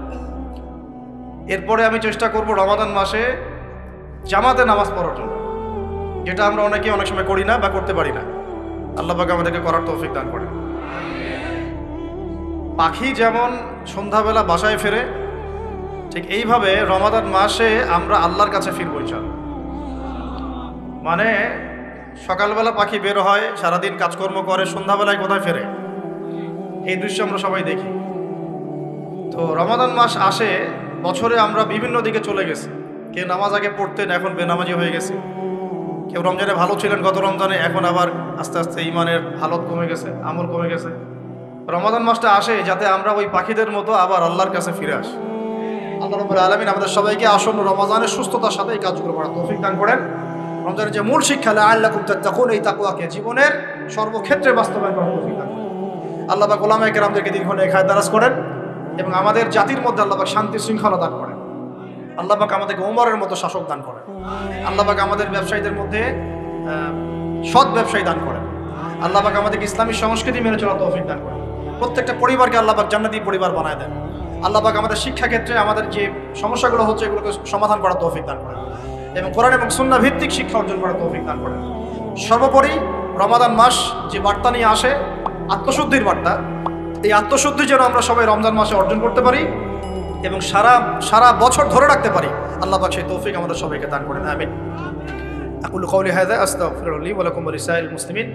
এরপরে আমি চেষ্টা করব রমাদান মাসে জামাতে নামাজ পড়ার জন্য, যেটা আমরা অনেকে অনেক সময় করি না বা করতে পারি না। আল্লাহ পাক আমাদেরকে করার তৌফিক দান করেন। পাখি যেমন সন্ধ্যাবেলা বাসায় ফেরে, ঠিক এইভাবে রমাদান মাসে আমরা আল্লাহর কাছে ফিরবো ইনশাআল্লাহ। মানে সকালবেলা পাখি বের হয়, সারাদিন কাজকর্ম করে, সন্ধ্যাবেলায় কোথায় ফেরে, এই দৃশ্য আমরা সবাই দেখি। তো রমাদান মাস আসে, বছরে আমরা বিভিন্ন দিকে চলে গেছি। কেউ নামাজ আগে পড়তেন, এখন বেনামাজি হয়ে গেছে। কেউ রমজানে ভালো ছিলেন গত রমজানে, এখন আবার আস্তে আস্তে ইমানের হালত কমে গেছে, আমল কমে গেছে। রমাদান মাসটা আসে যাতে আমরা ওই পাখিদের মতো আবার আল্লাহর কাছে ফিরে আসি। আল্লাহ রাব্বুল আলামিন আমাদের সবাইকে আসন্ন রমাদানের সুস্থতার সাথে এই কাজগুলো করার তৌফিক দান করেন। রমজানের যে মূল শিক্ষা লাআল্লাকুম তাত্তাকুন, এই তাকওয়াকে জীবনের সর্বক্ষেত্রে বাস্তবায়ন করার তৌফিক দান করেন। আল্লাহ পাক উলামায়ে কেরামদেরকে দীর্ঘ নেখায় দারাজ করেন এবং আমাদের জাতির মধ্যে আল্লাহ পাক শান্তি শৃঙ্খলা দান করেন। আল্লাহ পাক আমাদেরকে ওমরের মতো শাসক দান করেন। আল্লাহ পাক আমাদের ব্যবসায়ীদের মধ্যে সৎ ব্যবসায়ী দান করেন। আল্লাহ পাক আমাদেরকে ইসলামী সংস্কৃতি মেনে চলার তৌফিক দান করেন। প্রত্যেকটা পরিবারকে আল্লাহ পাক জান্নাতি পরিবার বানায় দেন। আল্লাহ পাক আমাদের শিক্ষা ক্ষেত্রে আমাদের যে সমস্যাগুলো হচ্ছে এগুলোকে সমাধান করার তৌফিক দান করেন এবং কোরআন এবং সুন্নাহ ভিত্তিক শিক্ষা অর্জন করার তৌফিক দান করেন। সর্বোপরি রমাদান মাস যে বার্তা নিয়ে আসে, আত্মশুদ্ধির বার্তা, এই আত্মশুদ্ধি যেন আমরা সবাই রমজান মাসে অর্জন করতে পারি এবং সারা বছর ধরে রাখতে পারি। আল্লাহ পাক সেই তৌফিক আমাদের সবাইকে দান করেন। আমিন। আকুলু কওলি হাযা আস্তাগফিরুল্লাহ লি ওয়া লাকুম ওয়া লিসাইরিল মুসলিমিন।